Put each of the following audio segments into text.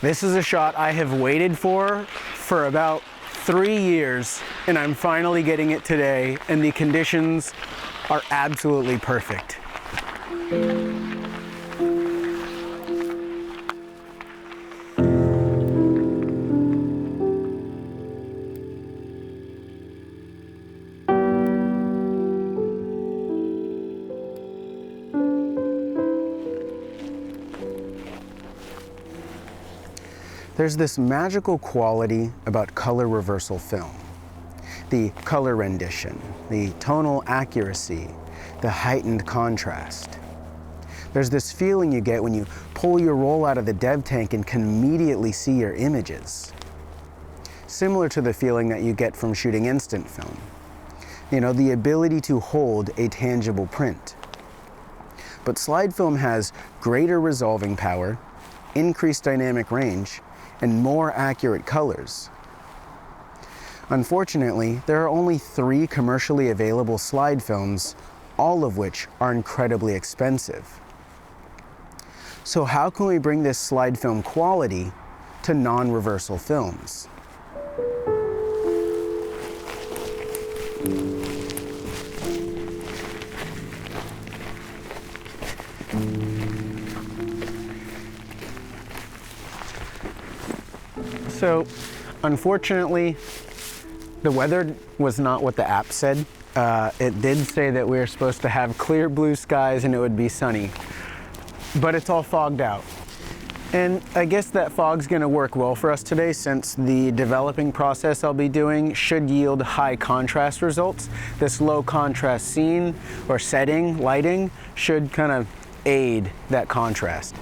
This is a shot I have waited for about 3 years, and I'm finally getting it today, and the conditions are absolutely perfect. There's this magical quality about color reversal film. The color rendition, the tonal accuracy, the heightened contrast. There's this feeling you get when you pull your roll out of the dev tank and can immediately see your images. Similar to the feeling that you get from shooting instant film. You know, the ability to hold a tangible print. But slide film has greater resolving power, increased dynamic range, and more accurate colors. Unfortunately, there are only 3 commercially available slide films, all of which are incredibly expensive. So how can we bring this slide film quality to non-reversal films? So, unfortunately, the weather was not what the app said. It did say that we were supposed to have clear blue skies and it would be sunny, but it's all fogged out. And I guess that fog's gonna work well for us today, since the developing process I'll be doing should yield high contrast results. This low contrast scene or setting, lighting, should kind of aid that contrast.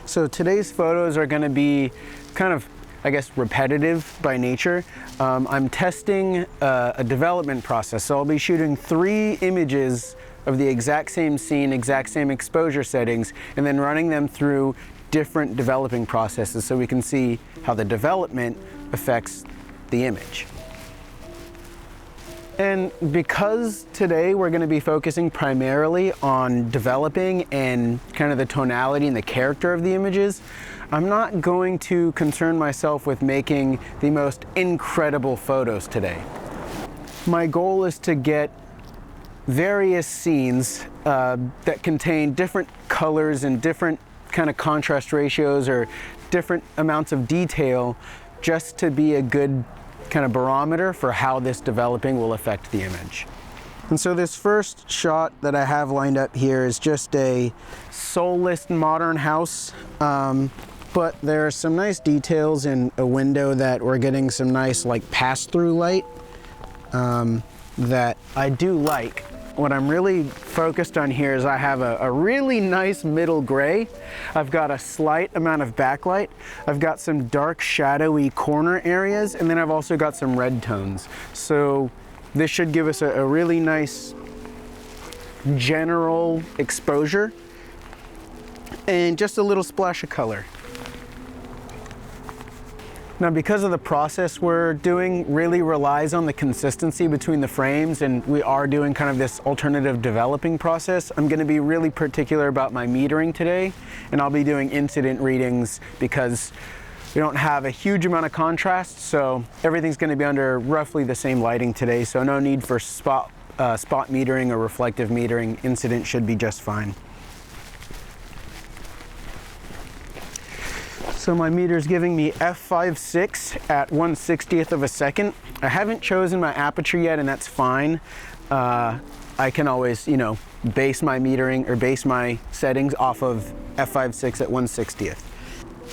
So today's photos are gonna be kind of, I guess, repetitive by nature. I'm testing a development process, so I'll be shooting 3 images of the exact same scene, exact same exposure settings, and then running them through different developing processes so we can see how the development affects the image. And because today we're going to be focusing primarily on developing and kind of the tonality and the character of the images, I'm not going to concern myself with making the most incredible photos today. My goal is to get various scenes that contain different colors and different kind of contrast ratios or different amounts of detail, just to be a good kind of barometer for how this developing will affect the image. And so this first shot that I have lined up here is just a soulless modern house, but there are some nice details in a window that we're getting some nice like pass-through light that I do like. What I'm really focused on here is I have a really nice middle gray. I've got a slight amount of backlight. I've got some dark shadowy corner areas, and then I've also got some red tones. So this should give us a really nice general exposure and just a little splash of color. Now, because of the process we're doing really relies on the consistency between the frames, and we are doing kind of this alternative developing process, I'm going to be really particular about my metering today, and I'll be doing incident readings because we don't have a huge amount of contrast, so everything's going to be under roughly the same lighting today, so no need for spot metering or reflective metering. Incident should be just fine. So my meter is giving me f5.6 at 1/60th of a second. I haven't chosen my aperture yet, and that's fine. I can always, you know, base my metering or base my settings off of f5.6 at 1/60th.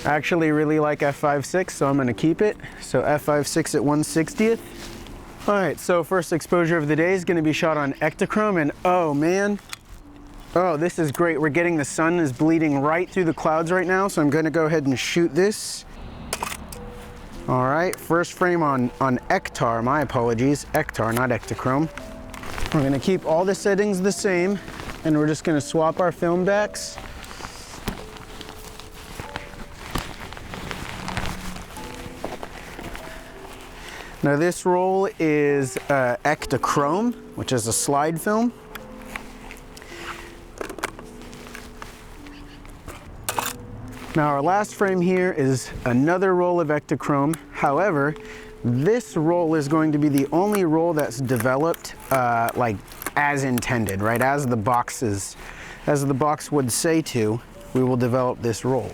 I actually really like f5.6, so I'm gonna keep it. So f5.6 at 1/60th. All right, so first exposure of the day is gonna be shot on Ektachrome, and oh man, oh, this is great. We're getting the sun is bleeding right through the clouds right now, so I'm gonna go ahead and shoot this. All right, first frame on Ektar, my apologies, Ektar, not Ektachrome. We're gonna keep all the settings the same, and we're just gonna swap our film backs. Now this roll is Ektachrome, which is a slide film. Now our last frame here is another roll of Ektachrome. However, this roll is going to be the only roll that's developed like as intended, right? As the box would say to, we will develop this roll.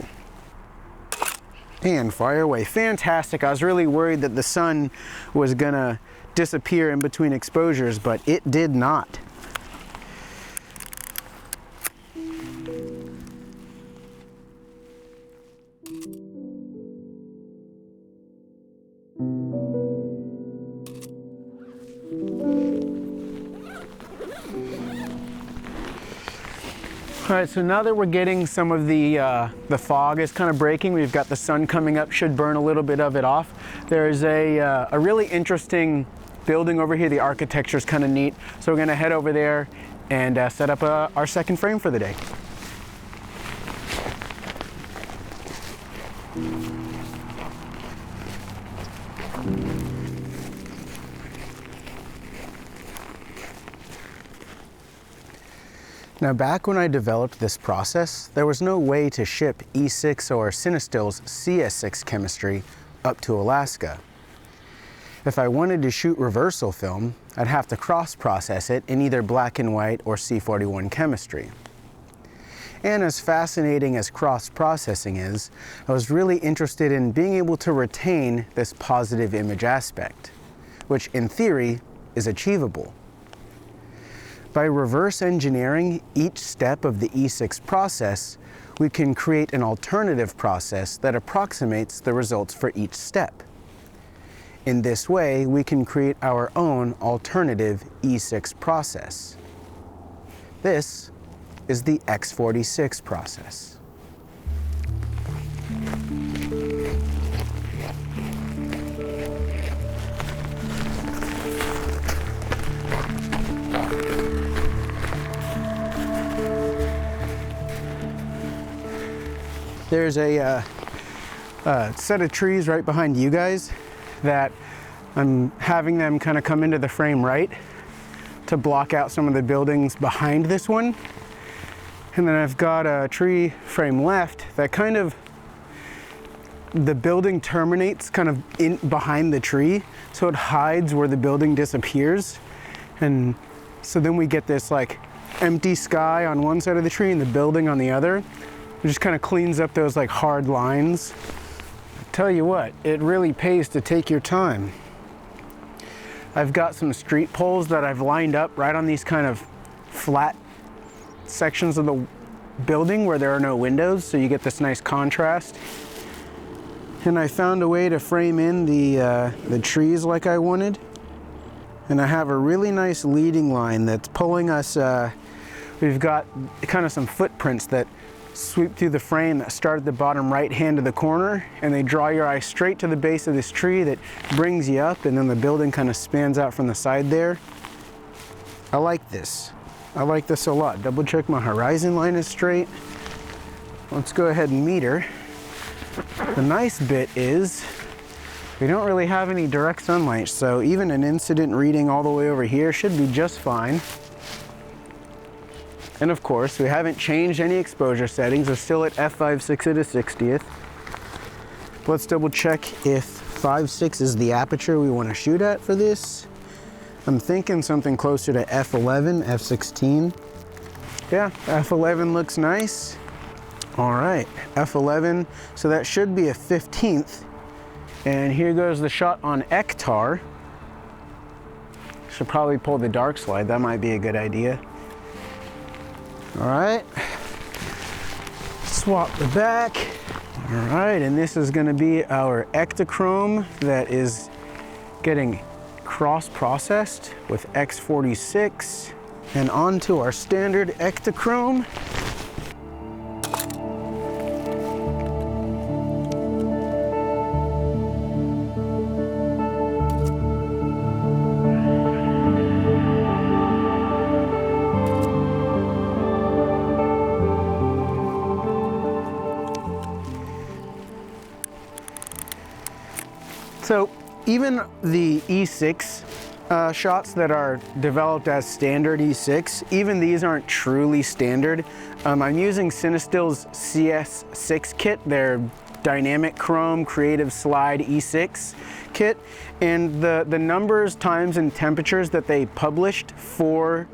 And fire away. Fantastic. I was really worried that the sun was gonna disappear in between exposures, but it did not. All right, so now that we're getting some of the fog is kind of breaking, we've got the sun coming up, should burn a little bit of it off. There's a really interesting building over here. The architecture is kind of neat. So we're gonna head over there and set up our second frame for the day. Now, back when I developed this process, there was no way to ship E-6 or Cinestill's CS6 chemistry up to Alaska. If I wanted to shoot reversal film, I'd have to cross-process it in either black and white or C41 chemistry. And as fascinating as cross-processing is, I was really interested in being able to retain this positive image aspect, which in theory is achievable. By reverse engineering each step of the E-6 process, we can create an alternative process that approximates the results for each step. In this way, we can create our own alternative E-6 process. This is the X-46 process. There's a set of trees right behind you guys that I'm having them kind of come into the frame right to block out some of the buildings behind this one. And then I've got a tree frame left that kind of, the building terminates kind of in behind the tree, so it hides where the building disappears. And so then we get this like empty sky on one side of the tree and the building on the other. It just kind of cleans up those like hard lines. I tell you what, it really pays to take your time. I've got some street poles that I've lined up right on these kind of flat sections of the building where there are no windows, so you get this nice contrast. And I found a way to frame in the trees like I wanted. And I have a really nice leading line that's pulling us, we've got kind of some footprints that sweep through the frame that start at the bottom right hand of the corner, and they draw your eye straight to the base of this tree that brings you up, and then the building kind of spans out from the side there. I like this. I like this a lot. Double check my horizon line is straight. Let's go ahead and meter. The nice bit is we don't really have any direct sunlight, so even an incident reading all the way over here should be just fine. And of course, we haven't changed any exposure settings. We're still at f5.6 at a 60th. Let's double check if 5.6 is the aperture we want to shoot at for this. I'm thinking something closer to f11, f16. Yeah, f11 looks nice. All right, f11, so that should be a 15th. And here goes the shot on Ektar. Should probably pull the dark slide, that might be a good idea. All right, swap the back. All right, and this is gonna be our Ektachrome that is getting cross-processed with X-46 and onto our standard Ektachrome. So even the E-6 shots that are developed as standard E6. Even these aren't truly standard. I'm using Cinestill's CS6 kit, their dynamic chrome creative slide E6 kit, and the numbers, times, and temperatures that they published for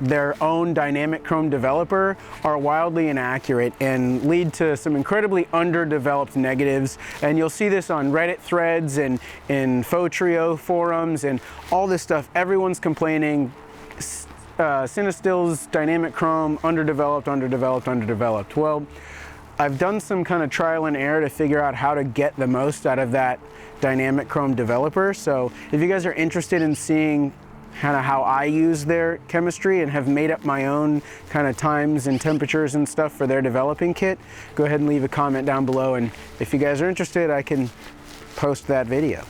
their own dynamic chrome developer are wildly inaccurate and lead to some incredibly underdeveloped negatives. And you'll see this on Reddit threads and in Photrio forums and all this stuff. Everyone's complaining Cinestill's dynamic chrome underdeveloped. Well, I've done some kind of trial and error to figure out how to get the most out of that dynamic chrome developer. So if you guys are interested in seeing kind of how I use their chemistry and have made up my own kind of times and temperatures and stuff for their developing kit, go ahead and leave a comment down below, and if you guys are interested, I can post that video.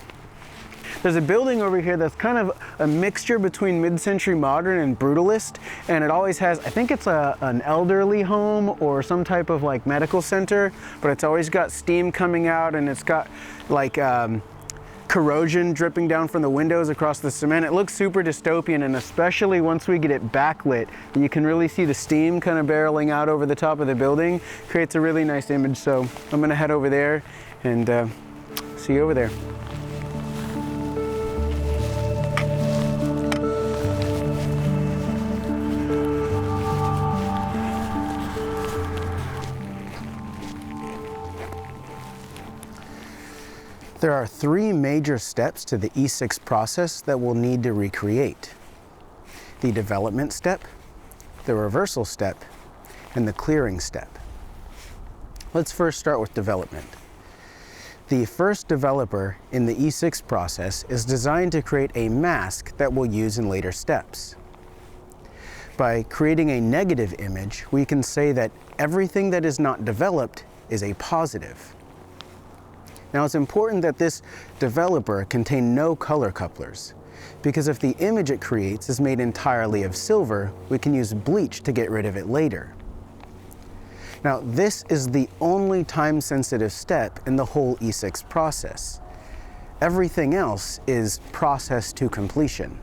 There's a building over here that's kind of a mixture between mid-century modern and brutalist, and it always has, I think it's an elderly home or some type of like medical center, but it's always got steam coming out, and it's got like corrosion dripping down from the windows across the cement. It looks super dystopian, and especially once we get it backlit, you can really see the steam kind of barreling out over the top of the building. Creates a really nice image, so I'm gonna head over there and see you over there. There are 3 major steps to the E6 process that we'll need to recreate: the development step, the reversal step, and the clearing step. Let's first start with development. The first developer in the E6 process is designed to create a mask that we'll use in later steps. By creating a negative image, we can say that everything that is not developed is a positive. Now, it's important that this developer contain no color couplers, because if the image it creates is made entirely of silver, we can use bleach to get rid of it later. Now, this is the only time-sensitive step in the whole E6 process. Everything else is process to completion.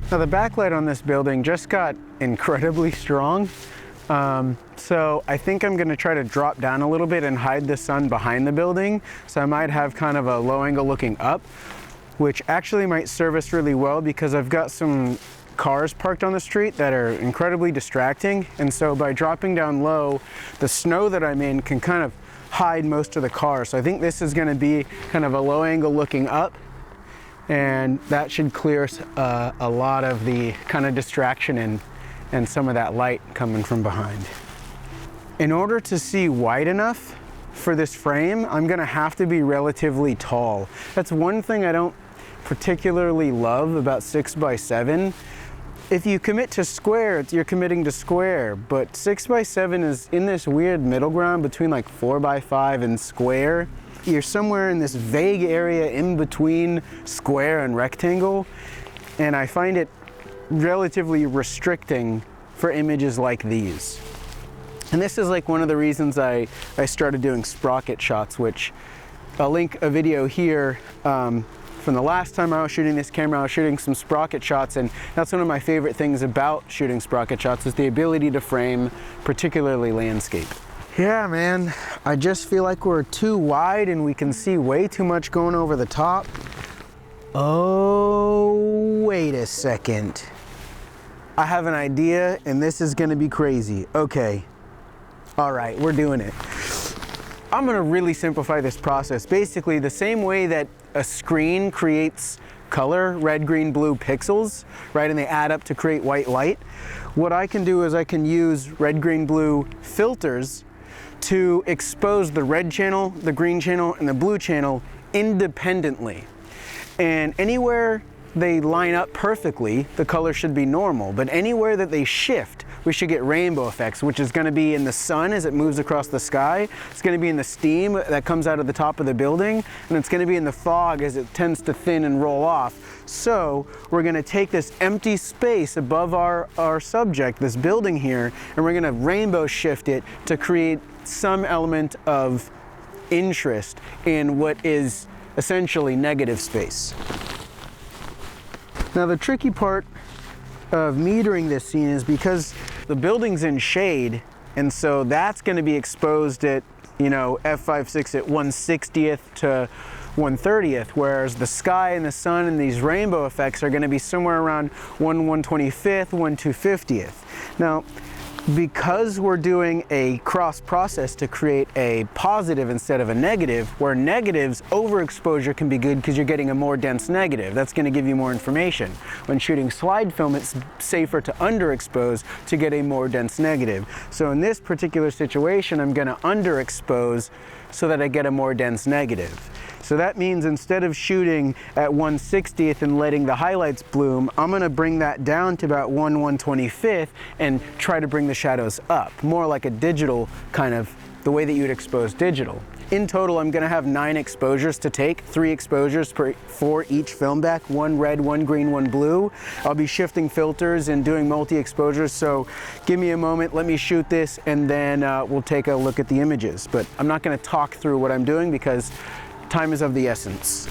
Now, the backlight on this building just got incredibly strong, so I think I'm going to try to drop down a little bit and hide the sun behind the building. So I might have kind of a low angle looking up, which actually might serve us really well because I've got some cars parked on the street that are incredibly distracting, and so by dropping down low, the snow that I'm in can kind of hide most of the cars. So I think this is going to be kind of a low angle looking up, and that should clear a lot of the kind of distraction and some of that light coming from behind. In order to see wide enough for this frame, I'm gonna have to be relatively tall. That's one thing I don't particularly love about 6x7. If you commit to square, you're committing to square, but 6x7 is in this weird middle ground between like 4x5 and square. You're somewhere in this vague area in between square and rectangle, and I find it relatively restricting for images like these. And this is like one of the reasons I started doing Sprocket Shots, which I'll link a video here from the last time I was shooting this camera. I was shooting some Sprocket Shots, and that's one of my favorite things about shooting Sprocket Shots is the ability to frame, particularly landscape. Yeah, man, I just feel like we're too wide and we can see way too much going over the top. Oh, wait a second. I have an idea, and this is gonna be crazy. Okay, all right, we're doing it. I'm gonna really simplify this process. Basically, the same way that a screen creates color, red, green, blue pixels, right, and they add up to create white light. What I can do is I can use red, green, blue filters to expose the red channel, the green channel, and the blue channel independently. And anywhere they line up perfectly, the color should be normal. But anywhere that they shift, we should get rainbow effects, which is going to be in the sun as it moves across the sky. It's going to be in the steam that comes out of the top of the building, and it's going to be in the fog as it tends to thin and roll off. So we're going to take this empty space above our subject, this building here, and we're going to rainbow shift it to create some element of interest in what is essentially negative space. Now the tricky part of metering this scene is because the building's in shade, and so that's going to be exposed at, you know, f/5.6 at 1/60th to 1/30th, whereas the sky and the sun and these rainbow effects are going to be somewhere around 1/125th, 1/250th. Now, because we're doing a cross process to create a positive instead of a negative, where negatives, overexposure can be good because you're getting a more dense negative. That's going to give you more information. When shooting slide film, it's safer to underexpose to get a more dense negative. So in this particular situation, I'm going to underexpose so that I get a more dense negative. So that means instead of shooting at 1/60th and letting the highlights bloom, I'm going to bring that down to about 1/125th and try to bring the shadows up, more like a digital kind of, the way that you'd expose digital. In total, I'm going to have 9 exposures to take, 3 exposures for each film back, 1 red, 1 green, 1 blue. I'll be shifting filters and doing multi-exposures, so give me a moment, let me shoot this, and then we'll take a look at the images. But I'm not going to talk through what I'm doing because time is of the essence.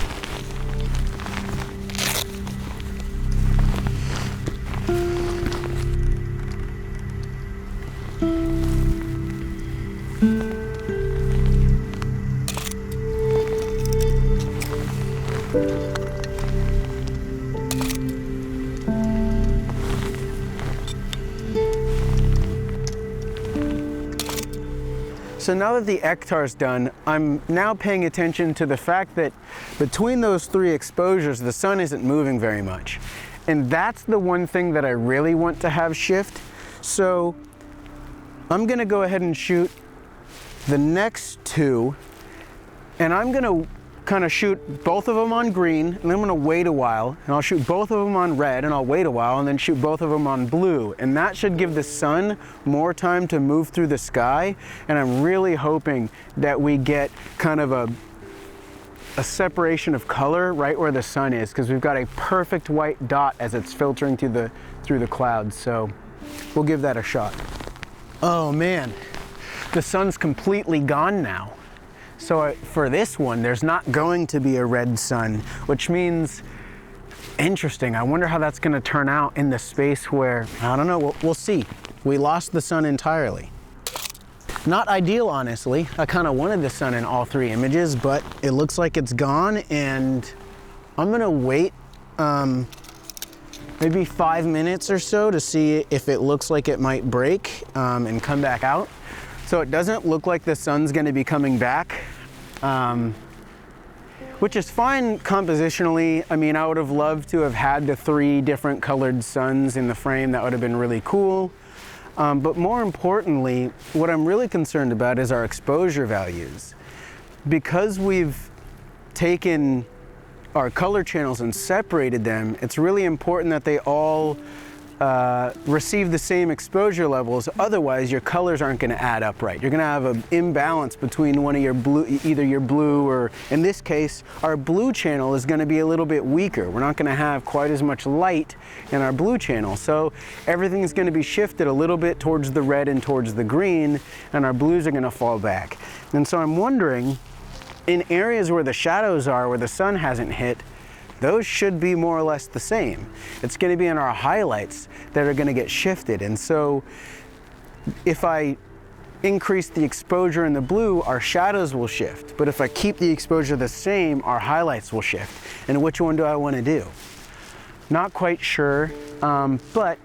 So now that the ectar's done, I'm now paying attention to the fact that between those 3 exposures, the sun isn't moving very much. And that's the one thing that I really want to have shift. So I'm gonna go ahead and shoot the next 2, and I'm gonna kind of shoot both of them on green, and then I'm gonna wait a while, and I'll shoot both of them on red, and I'll wait a while, and then shoot both of them on blue. And that should give the sun more time to move through the sky, and I'm really hoping that we get kind of a separation of color right where the sun is, because we've got a perfect white dot as it's filtering through the clouds. So we'll give that a shot. Oh man, the sun's completely gone now. So for this one, there's not going to be a red sun, which means, interesting, I wonder how that's going to turn out in the space where, I don't know, we'll see. We lost the sun entirely. Not ideal, honestly. I kind of wanted the sun in all 3 images, but it looks like it's gone, and I'm going to wait maybe 5 minutes or so to see if it looks like it might break and come back out. So it doesn't look like the sun's going to be coming back, which is fine compositionally. I mean, I would have loved to have had the 3 different colored suns in the frame. That would have been really cool. But more importantly, what I'm really concerned about is our exposure values. Because we've taken our color channels and separated them, it's really important that they all receive the same exposure levels. Otherwise, your colors aren't going to add up right. You're going to have an imbalance between one of your blue, either your blue or, in this case, our blue channel is going to be a little bit weaker. We're not going to have quite as much light in our blue channel. So everything is going to be shifted a little bit towards the red and towards the green, and our blues are going to fall back. And so I'm wondering, in areas where the shadows are, where the sun hasn't hit, those should be more or less the same. It's going to be in our highlights that are going to get shifted. And so if I increase the exposure in the blue, our shadows will shift. But if I keep the exposure the same, our highlights will shift. And which one do I want to do? Not quite sure, but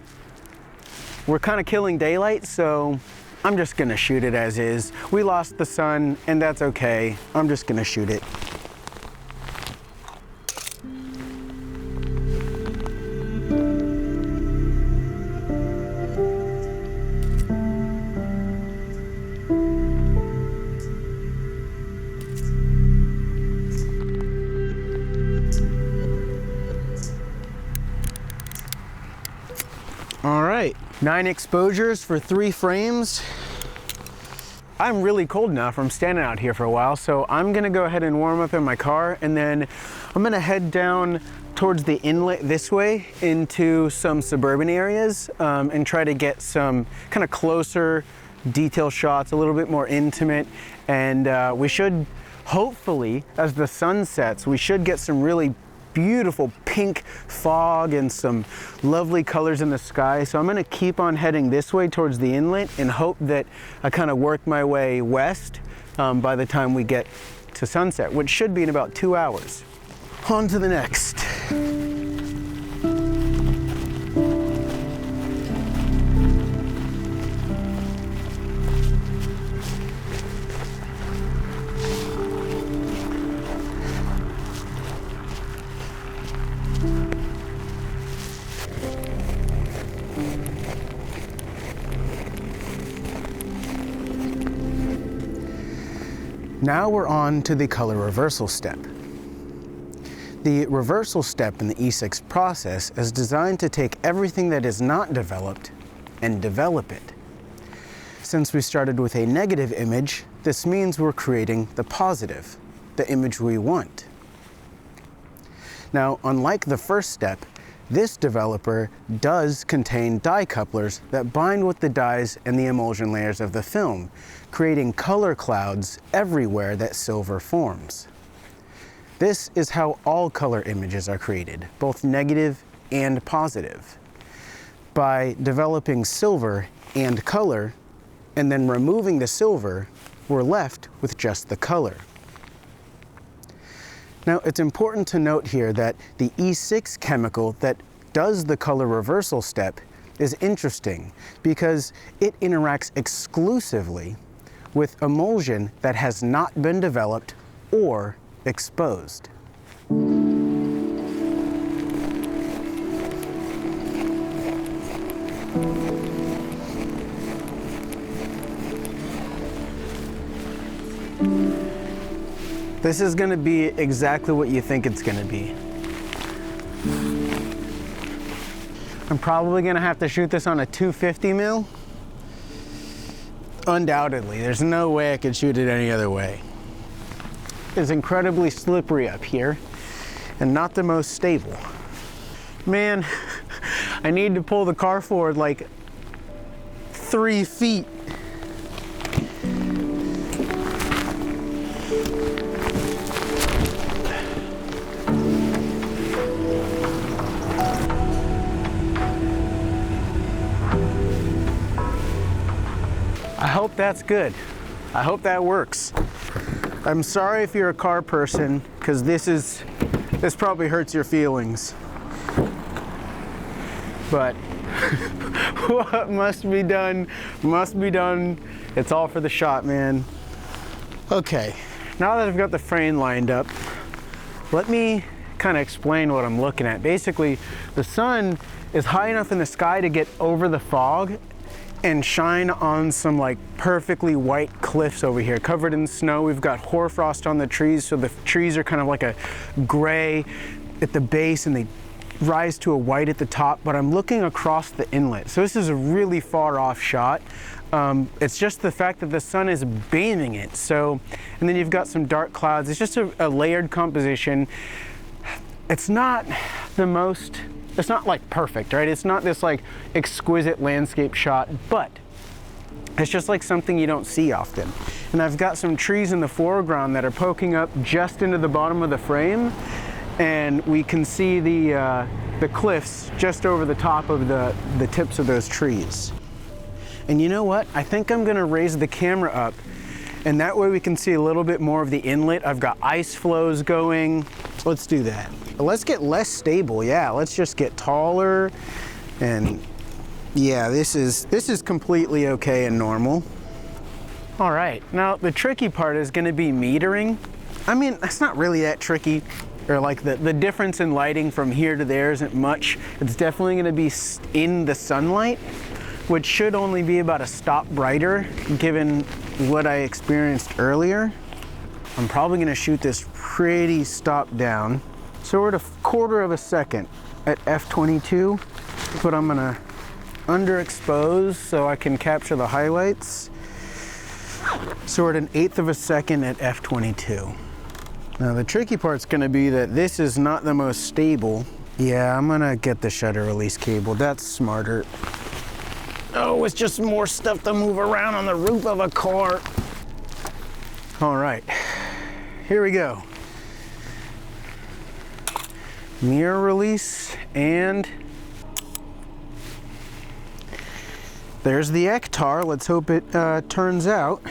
we're kind of killing daylight, so I'm just going to shoot it as is. We lost the sun, and that's okay. I'm just going to shoot it. All right, 9 exposures for 3 frames. I'm really cold now from standing out here for a while, so I'm gonna go ahead and warm up in my car, and then I'm gonna head down towards the inlet this way into some suburban areas and try to get some kind of closer detail shots, a little bit more intimate, and we should hopefully, as the sun sets, we should get some really beautiful pink fog and some lovely colors in the sky. So I'm gonna keep on heading this way towards the inlet and hope that I kind of work my way west by the time we get to sunset, which should be in about 2 hours. On to the next. Now we're on to the color reversal step. The reversal step in the E-6 process is designed to take everything that is not developed and develop it. Since we started with a negative image, this means we're creating the positive, the image we want. Now, unlike the first step, this developer does contain dye couplers that bind with the dyes and the emulsion layers of the film, creating color clouds everywhere that silver forms. This is how all color images are created, both negative and positive. By developing silver and color, and then removing the silver, we're left with just the color. Now, it's important to note here that the E6 chemical that does the color reversal step is interesting because it interacts exclusively with emulsion that has not been developed or exposed. This is going to be exactly what you think it's going to be. I'm probably going to have to shoot this on a 250 mil. Undoubtedly, there's no way I could shoot it any other way. It's incredibly slippery up here and not the most stable. Man, I need to pull the car forward like 3 feet. I hope that's good. I hope that works. I'm sorry if you're a car person, because this probably hurts your feelings. But what must be done, must be done. It's all for the shot, man. Okay, now that I've got the frame lined up, let me kind of explain what I'm looking at. Basically, the sun is high enough in the sky to get over the fog and shine on some like perfectly white cliffs over here covered in snow. We've got hoarfrost on the trees, so the trees are kind of like a gray at the base and they rise to a white at the top, but I'm looking across the inlet. So this is a really far off shot. It's just the fact that the sun is beaming it. So, and then you've got some dark clouds. It's just a layered composition. It's not the most, it's not like perfect, right? It's not this like exquisite landscape shot, but it's just like something you don't see often. And I've got some trees in the foreground that are poking up just into the bottom of the frame, and we can see the cliffs just over the top of the tips of those trees. And you know what? I think I'm gonna raise the camera up, and that way we can see a little bit more of the inlet. I've got ice flows going. Let's do that. But let's get less stable. Yeah, let's just get taller. And yeah, this is completely okay and normal. All right, now the tricky part is gonna be metering. I mean, it's not really that tricky, or like the difference in lighting from here to there isn't much. It's definitely gonna be in the sunlight, which should only be about a stop brighter given what I experienced earlier. I'm probably gonna shoot this pretty stop down. So we're at 1/4 of a second at f/22, but I'm gonna underexposed so I can capture the highlights. So we're at 1/8 of a second at f/22. Now the tricky part's gonna be that this is not the most stable. Yeah, I'm gonna get the shutter release cable. That's smarter. Oh, it's just more stuff to move around on the roof of a car. All right, here we go. Mirror release, and there's the XTOL. Let's hope it turns out.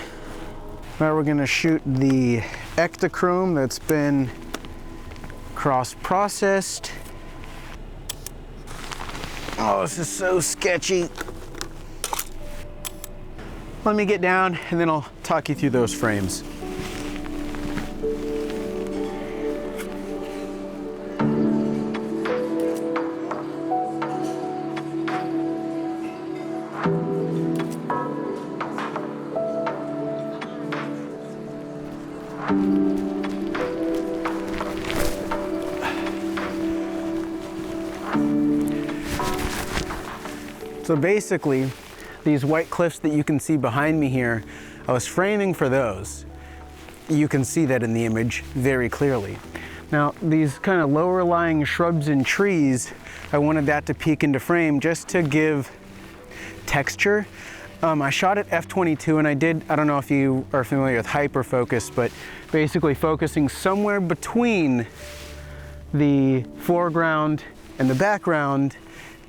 Now we're gonna shoot the Ektachrome that's been cross-processed. Oh, this is so sketchy. Let me get down and then I'll talk you through those frames. So basically, these white cliffs that you can see behind me here, I was framing for those. You can see that in the image very clearly. Now, these kind of lower lying shrubs and trees, I wanted that to peek into frame just to give texture. I shot at f/22 and I don't know if you are familiar with hyperfocus, but basically focusing somewhere between the foreground and the background,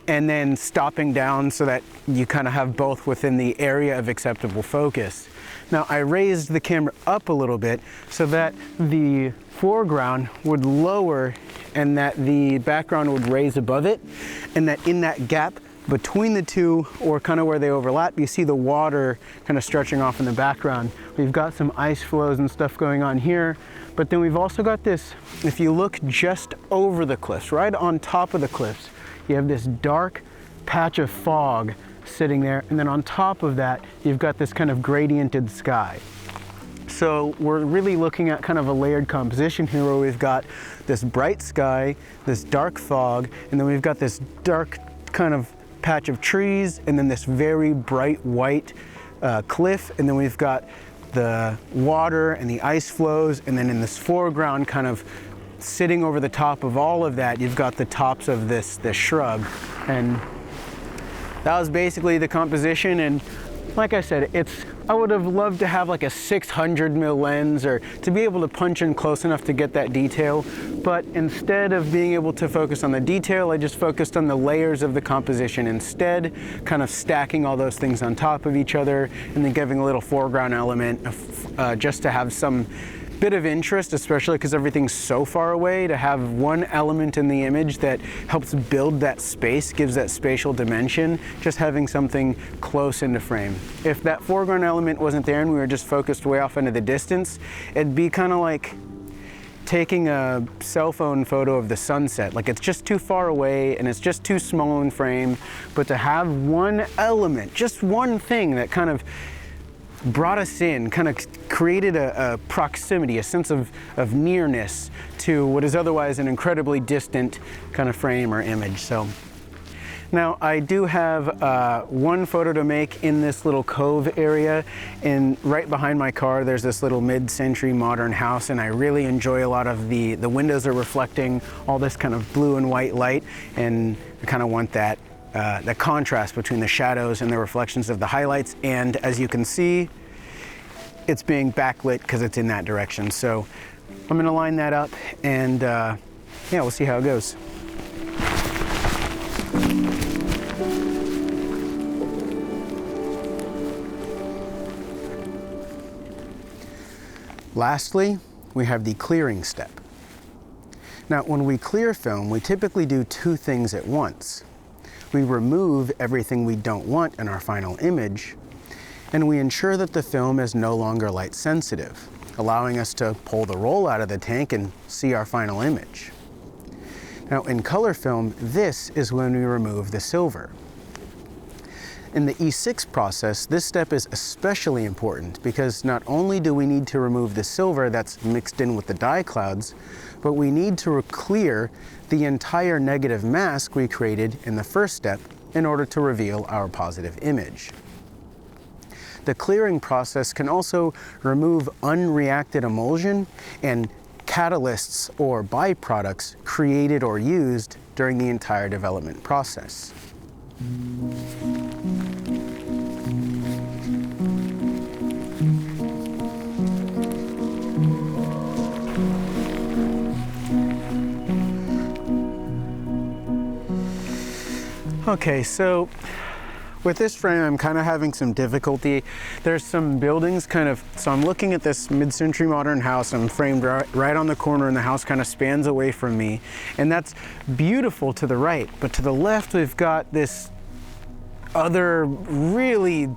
and then stopping down so that you kind of have both within the area of acceptable focus. Now I raised the camera up a little bit so that the foreground would lower and that the background would raise above it, and that in that gap between the two, or kind of where they overlap, you see the water kind of stretching off in the background. We've got some ice flows and stuff going on here, but then we've also got this, if you look just over the cliffs, right on top of the cliffs, you have this dark patch of fog sitting there, and then on top of that, you've got this kind of gradiented sky. So we're really looking at kind of a layered composition here where we've got this bright sky, this dark fog, and then we've got this dark kind of patch of trees, and then this very bright white cliff, and then we've got the water and the ice flows, and then in this foreground kind of sitting over the top of all of that, you've got the tops of this shrub. And that was basically the composition. And like I said, I would have loved to have like a 600mm lens, or to be able to punch in close enough to get that detail. But instead of being able to focus on the detail, I just focused on the layers of the composition instead, kind of stacking all those things on top of each other, and then giving a little foreground element just to have some bit of interest, especially because everything's so far away. To have one element in the image that helps build that space, gives that spatial dimension, just having something close into frame. If that foreground element wasn't there and we were just focused way off into the distance, it'd be kind of like taking a cell phone photo of the sunset. Like, it's just too far away and it's just too small in frame. But to have one element, just one thing that kind of brought us in, kind of created a proximity, a sense of nearness to what is otherwise an incredibly distant kind of frame or image. So now I do have one photo to make in this little cove area, and right behind my car there's this little mid-century modern house, and I really enjoy a lot of the windows are reflecting all this kind of blue and white light, and I kind of want that the contrast between the shadows and the reflections of the highlights. And as you can see, it's being backlit because it's in that direction. So I'm going to line that up, and yeah, we'll see how it goes. Lastly, we have the clearing step. Now, when we clear film, we typically do two things at once. We remove everything we don't want in our final image, and we ensure that the film is no longer light sensitive, allowing us to pull the roll out of the tank and see our final image. Now, in color film, this is when we remove the silver. In the E-6 process, this step is especially important because not only do we need to remove the silver that's mixed in with the dye clouds, but we need to clear the entire negative mask we created in the first step in order to reveal our positive image. The clearing process can also remove unreacted emulsion and catalysts or byproducts created or used during the entire development process. Okay, so with this frame, I'm kind of having some difficulty. There's some buildings so I'm looking at this mid-century modern house. I'm framed right on the corner and the house kind of spans away from me. And that's beautiful to the right, but to the left, we've got this other really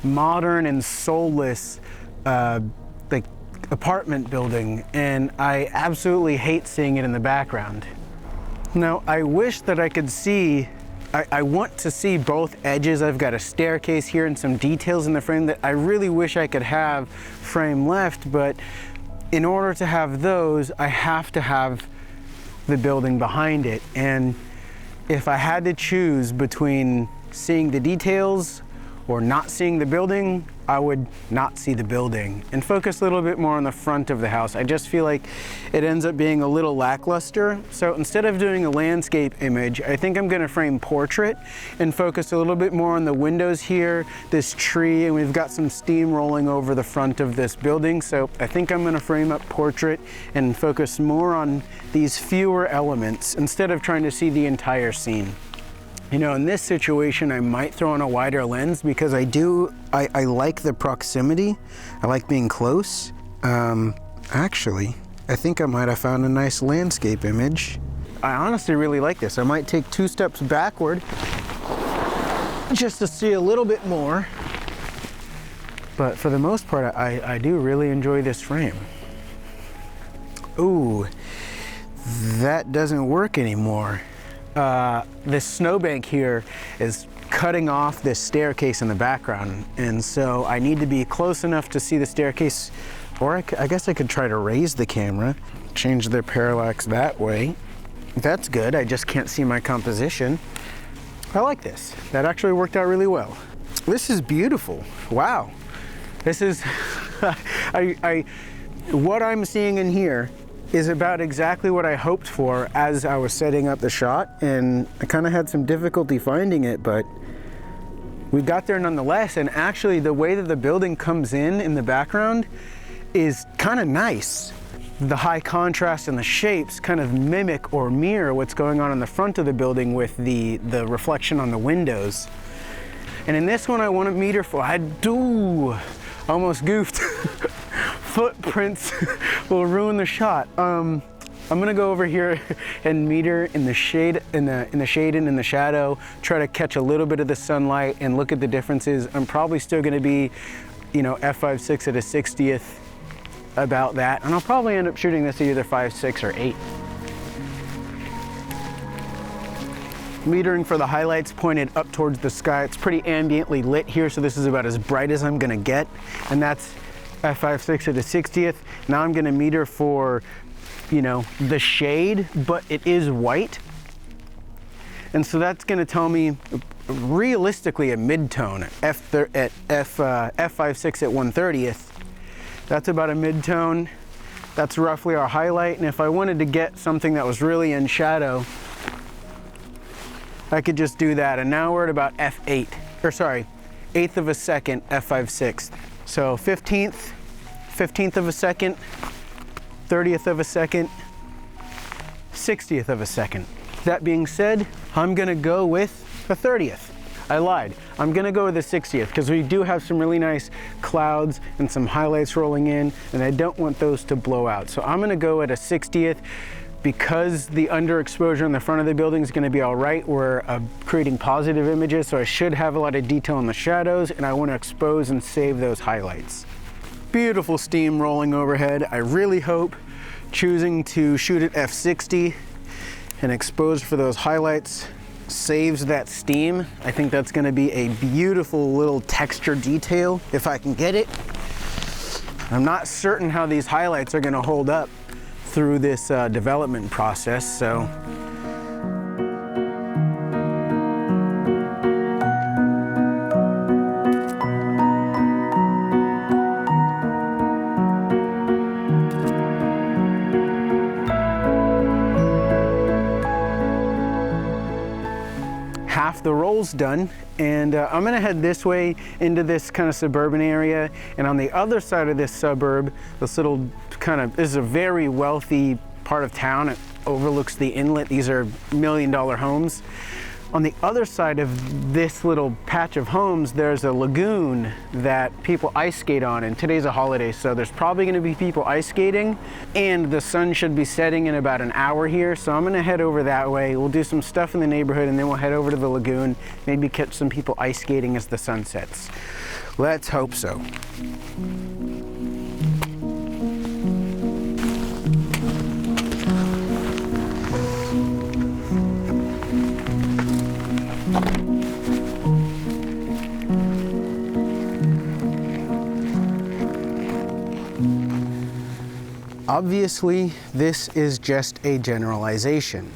modern and soulless like apartment building. And I absolutely hate seeing it in the background. Now, I wish that I could see I want to see both edges. I've got a staircase here and some details in the frame that I really wish I could have frame left, but in order to have those, I have to have the building behind it. And if I had to choose between seeing the details or not seeing the building, I would not see the building and focus a little bit more on the front of the house. I just feel like it ends up being a little lackluster. So instead of doing a landscape image, I think I'm gonna frame portrait and focus a little bit more on the windows here, this tree, and we've got some steam rolling over the front of this building. So I think I'm gonna frame up portrait and focus more on these fewer elements instead of trying to see the entire scene. You know, in this situation, I might throw in a wider lens because I like the proximity. I like being close. Actually, I think I might have found a nice landscape image. I honestly really like this. I might take 2 steps backward just to see a little bit more. But for the most part, I do really enjoy this frame. Ooh, that doesn't work anymore. This snowbank here is cutting off this staircase in the background, and so I need to be close enough to see the staircase, or I guess I could try to raise the camera, change the parallax that way. That's good, I just can't see my composition. I like this. That actually worked out really well. This is beautiful. Wow. This is, what I'm seeing in here is about exactly what I hoped for as I was setting up the shot, and I kind of had some difficulty finding it, but we got there nonetheless. And actually the way that the building comes in the background is kind of nice. The high contrast and the shapes kind of mimic or mirror what's going on in the front of the building with the reflection on the windows. And in this one I want to meter for, almost goofed. Footprints will ruin the shot. I'm gonna go over here and meter in the shade, in the shade and in the shadow, try to catch a little bit of the sunlight and look at the differences. I'm probably still gonna be, you know, f5.6 at a 60th, about that. And I'll probably end up shooting this at either 5.6 or 8. Metering for the highlights pointed up towards the sky. It's pretty ambiently lit here, so this is about as bright as I'm gonna get. And that's f5.6 at a 60th. Now I'm gonna meter for, you know, the shade, but it is white. And so that's gonna tell me realistically a mid-tone at f5.6 at 1/30th. That's about a mid-tone. That's roughly our highlight. And if I wanted to get something that was really in shadow, I could just do that. And now we're at about f8, or sorry, 1/8 of a second, f5.6. So 15th of a second, 30th of a second, 60th of a second. That being said, I'm gonna go with the 30th. I lied. I'm gonna go with the 60th because we do have some really nice clouds and some highlights rolling in, and I don't want those to blow out. So I'm gonna go at a 60th because the underexposure in the front of the building is gonna be all right. We're creating positive images, so I should have a lot of detail in the shadows, and I wanna expose and save those highlights. Beautiful steam rolling overhead. I really hope choosing to shoot at f60 and expose for those highlights saves that steam. I think that's gonna be a beautiful little texture detail if I can get it. I'm not certain how these highlights are gonna hold up through this development process, so. half the roll's done, and I'm gonna head this way into this kind of suburban area, and on the other side of this suburb, this little this is a very wealthy part of town. It overlooks the inlet. These are $1 million homes. On the other side of this little patch of homes, there's a lagoon that people ice skate on, and today's a holiday, so there's probably gonna be people ice skating, and the sun should be setting in about an hour here, so I'm gonna head over that way. We'll do some stuff in the neighborhood, and then we'll head over to the lagoon, maybe catch some people ice skating as the sun sets. Let's hope so. Obviously, this is just a generalization.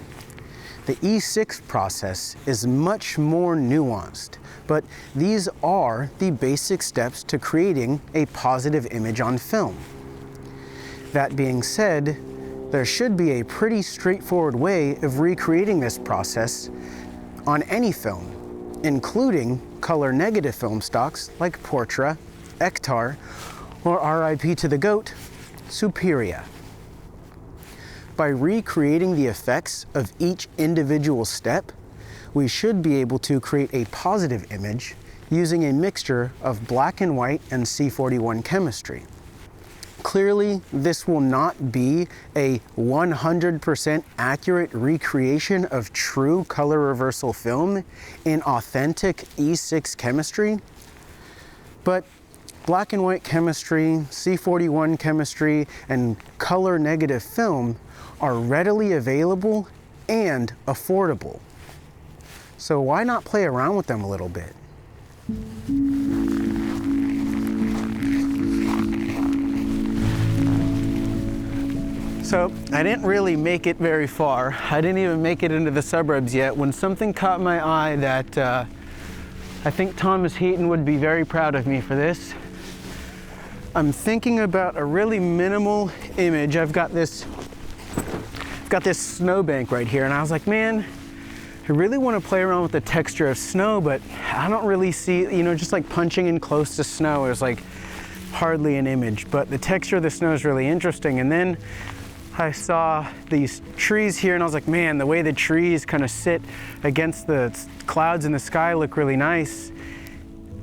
The E-6 process is much more nuanced, but these are the basic steps to creating a positive image on film. That being said, there should be a pretty straightforward way of recreating this process on any film, including color negative film stocks like Portra, Ektar, or RIP to the GOAT, Superia. By recreating the effects of each individual step, we should be able to create a positive image using a mixture of black and white and C41 chemistry. Clearly, this will not be a 100% accurate recreation of true color reversal film in authentic E6 chemistry, but black and white chemistry, C41 chemistry, and color negative film are readily available and affordable. So why not play around with them a little bit? So I didn't really make it very far. I didn't even make it into the suburbs yet when something caught my eye that I think Thomas Heaton would be very proud of me for this. I'm thinking about a really minimal image. I've got this snowbank right here, and I was like, man, I really want to play around with the texture of snow, but I don't really see, just like punching in close to snow is like hardly an image, but the texture of the snow is really interesting. And then I saw these trees here, and I was like, man, the way the trees kind of sit against the clouds in the sky look really nice.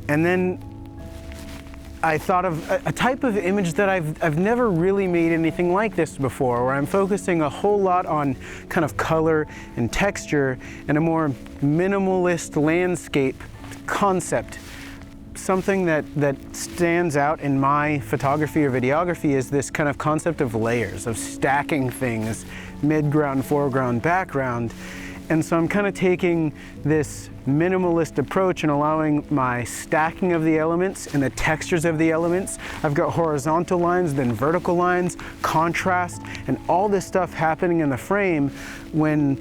And then I thought of a type of image that I've never really made anything like this before, where I'm focusing a whole lot on kind of color and texture and a more minimalist landscape concept. Something that stands out in my photography or videography is this kind of concept of layers, of stacking things, midground, foreground, background. And so I'm kind of taking this minimalist approach and allowing my stacking of the elements and the textures of the elements. I've got horizontal lines, then vertical lines, contrast, and all this stuff happening in the frame when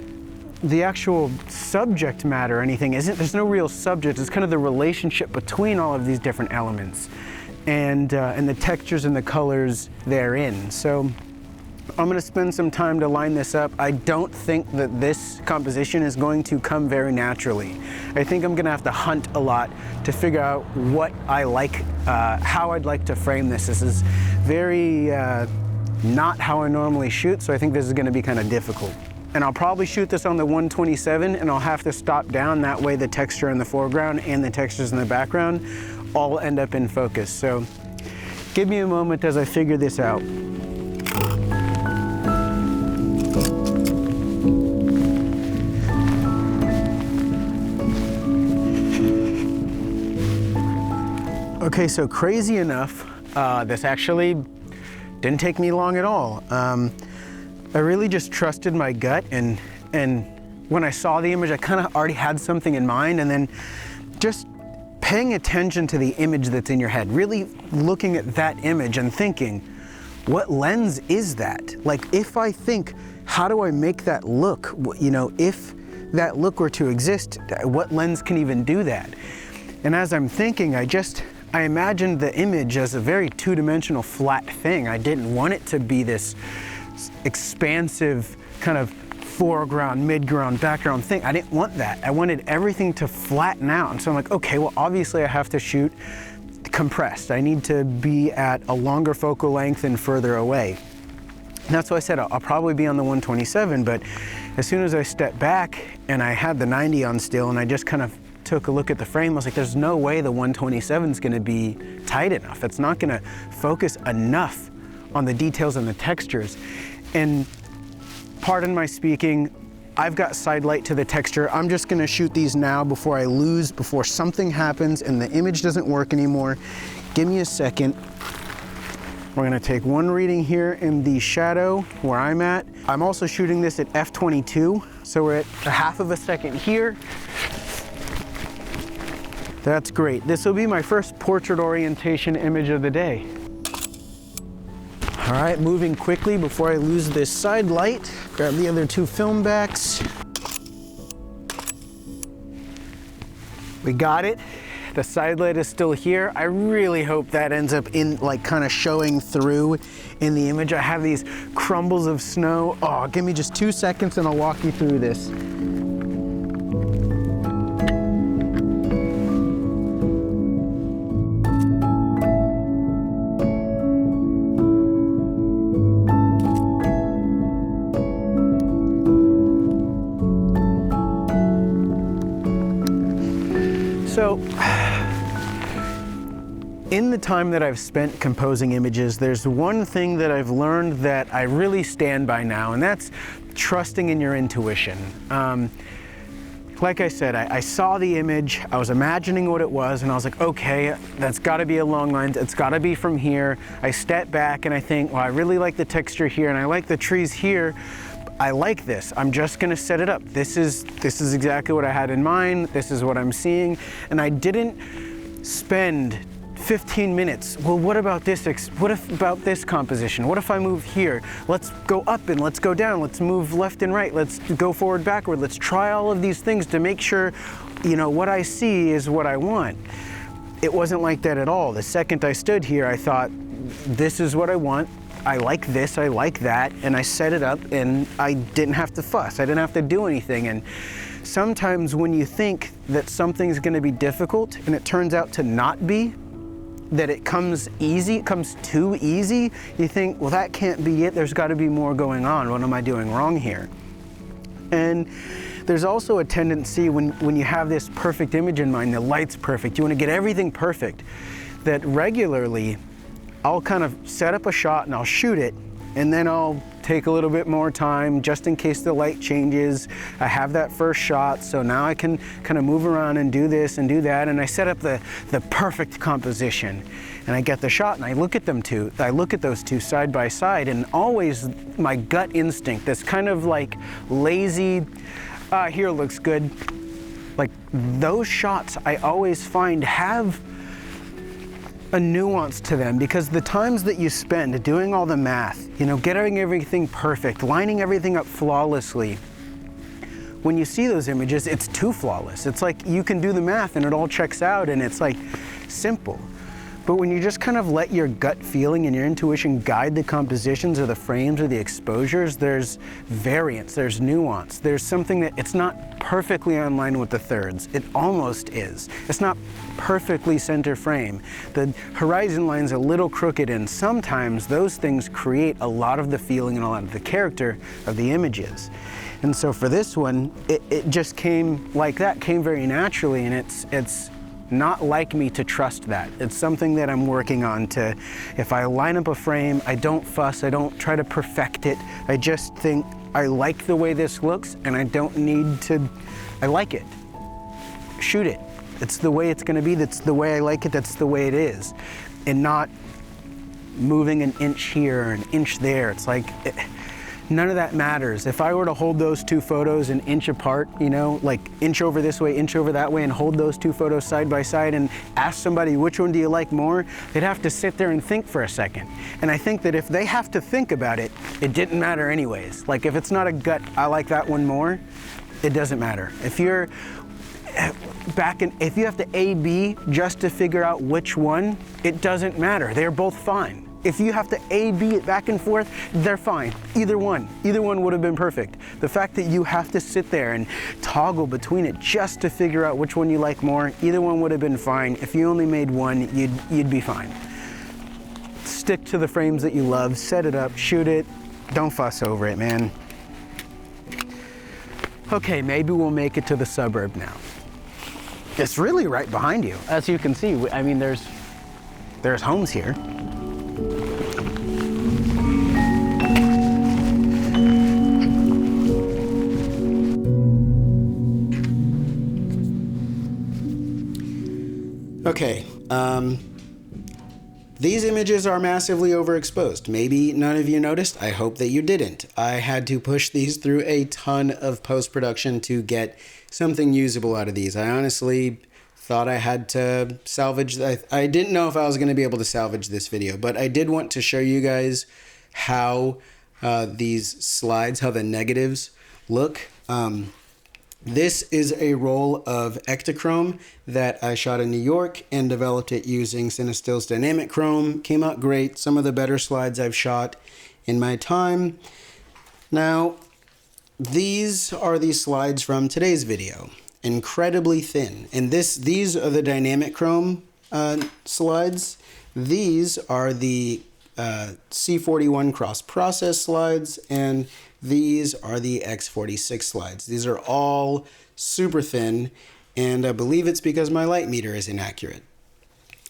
the actual subject matter or anything there's no real subject. It's kind of the relationship between all of these different elements and the textures and the colors therein. So I'm going to spend some time to line this up. I don't think that this composition is going to come very naturally. I think I'm going to have to hunt a lot to figure out what I like, how I'd like to frame this. This is very not how I normally shoot, so I think this is going to be kind of difficult. And I'll probably shoot this on the 127, and I'll have to stop down. That way the texture in the foreground and the textures in the background all end up in focus. So give me a moment as I figure this out. Okay, so crazy enough, this actually didn't take me long at all. I really just trusted my gut, and when I saw the image, I kind of already had something in mind, and then just paying attention to the image that's in your head, really looking at that image and thinking, what lens is that? Like, if I think, how do I make that look? If that look were to exist, what lens can even do that? And as I'm thinking, I imagined the image as a very two-dimensional flat thing. I didn't want it to be this expansive kind of foreground, midground, background thing. I didn't want that. I wanted everything to flatten out. And so I'm like, okay, well, obviously I have to shoot compressed. I need to be at a longer focal length and further away. And that's why I said I'll probably be on the 127, but as soon as I stepped back and I had the 90 on still and I just kind of took a look at the frame, I was like, there's no way the 127 is gonna be tight enough. It's not gonna focus enough on the details and the textures. And pardon my speaking, I've got side light to the texture. I'm just gonna shoot these now before I lose, before something happens and the image doesn't work anymore. Give me a second. We're gonna take one reading here in the shadow where I'm at. I'm also shooting this at f/22, so we're at a half of a second here. That's great. This will be my first portrait orientation image of the day. All right, moving quickly before I lose this side light. Grab the other two film backs. We got it. The side light is still here. I really hope that ends up in like kind of showing through in the image. I have these crumbles of snow. Oh, give me just 2 seconds and I'll walk you through this. So, in the time that I've spent composing images, there's one thing that I've learned that I really stand by now, and that's trusting in your intuition. Like I said, I saw the image, I was imagining what it was, and I was like, okay, that's gotta be a long line, it's gotta be from here. I step back and I think, well, I really like the texture here, and I like the trees here. I like this. I'm just gonna set it up. This is exactly what I had in mind. This is what I'm seeing. And I didn't spend 15 minutes. Well, what about this? What if about this composition? What if I move here? Let's go up and let's go down. Let's move left and right. Let's go forward, backward. Let's try all of these things to make sure, you know, what I see is what I want. It wasn't like that at all. The second I stood here, I thought, this is what I want. I like this, I like that, and I set it up and I didn't have to fuss, I didn't have to do anything. And sometimes when you think that something's gonna be difficult and it turns out to not be, that it comes easy, it comes too easy, you think, well, that can't be it, there's gotta be more going on, what am I doing wrong here? And there's also a tendency when you have this perfect image in mind, the light's perfect, you wanna get everything perfect, that regularly, I'll kind of set up a shot and I'll shoot it, and then I'll take a little bit more time just in case the light changes. I have that first shot, so now I can kind of move around and do this and do that, and I set up the perfect composition. And I get the shot and I look at those two side by side, and always my gut instinct, this kind of like lazy, here looks good. Like those shots I always find have a nuance to them, because the times that you spend doing all the math, you know, getting everything perfect, lining everything up flawlessly, when you see those images, it's too flawless. It's like you can do the math and it all checks out and it's like simple. But when you just kind of let your gut feeling and your intuition guide the compositions or the frames or the exposures, there's variance, there's nuance, there's something that it's not perfectly in line with the thirds. It almost is. It's not perfectly center frame. The horizon line's a little crooked, and sometimes those things create a lot of the feeling and a lot of the character of the images. And so for this one, it just came like that, came very naturally, and it's not like me to trust that. It's something that I'm working on to, if I line up a frame, I don't fuss, I don't try to perfect it. I just think, I like the way this looks and I don't need to, I like it. Shoot it. It's the way it's gonna be, that's the way I like it, that's the way it is. And not moving an inch here, an inch there. It's like, none of that matters. If I were to hold those two photos an inch apart, you know, like inch over this way, inch over that way, and hold those two photos side by side and ask somebody which one do you like more, they'd have to sit there and think for a second. And I think that if they have to think about it, it didn't matter anyways. Like if it's not a gut, I like that one more, it doesn't matter. If you're if you have to A-B just to figure out which one, it doesn't matter. They're both fine. If you have to A-B it back and forth, they're fine. Either one would have been perfect. The fact that you have to sit there and toggle between it just to figure out which one you like more, either one would have been fine. If you only made one, you'd be fine. Stick to the frames that you love, set it up, shoot it, don't fuss over it, man. Okay, maybe we'll make it to the suburb now. It's really right behind you. As you can see, I mean, there's homes here. Okay, these images are massively overexposed. Maybe none of you noticed. I hope that you didn't. I had to push these through a ton of post-production to get something usable out of these. I honestly thought I had to salvage. I didn't know if I was going to be able to salvage this video, but I did want to show you guys how these slides, how the negatives look. This is a roll of Ektachrome that I shot in New York and developed it using Cinestill's Dynamic Chrome. Came out great. Some of the better slides I've shot in my time. Now, these are the slides from today's video. Incredibly thin. And these are the Dynamic Chrome slides. These are the C41 cross-process slides, and these are the X-46 slides. These are all super thin, and I believe it's because my light meter is inaccurate.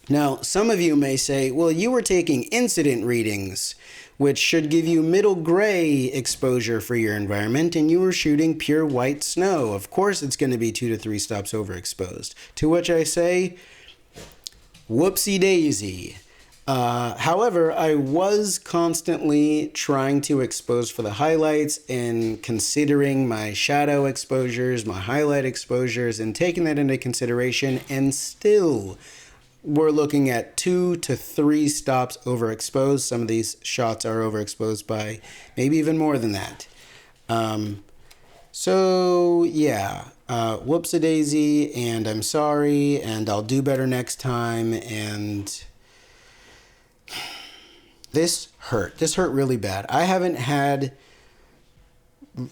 Now, some of you may say, well, you were taking incident readings, which should give you middle gray exposure for your environment, and you were shooting pure white snow. Of course it's going to be 2 to 3 stops overexposed. To which I say, whoopsie daisy. However, I was constantly trying to expose for the highlights and considering my shadow exposures, my highlight exposures, and taking that into consideration, and still we're looking at 2 to 3 stops overexposed. Some of these shots are overexposed by maybe even more than that. So yeah, whoopsie-daisy, and I'm sorry, and I'll do better next time, and this hurt. This hurt really bad. I haven't had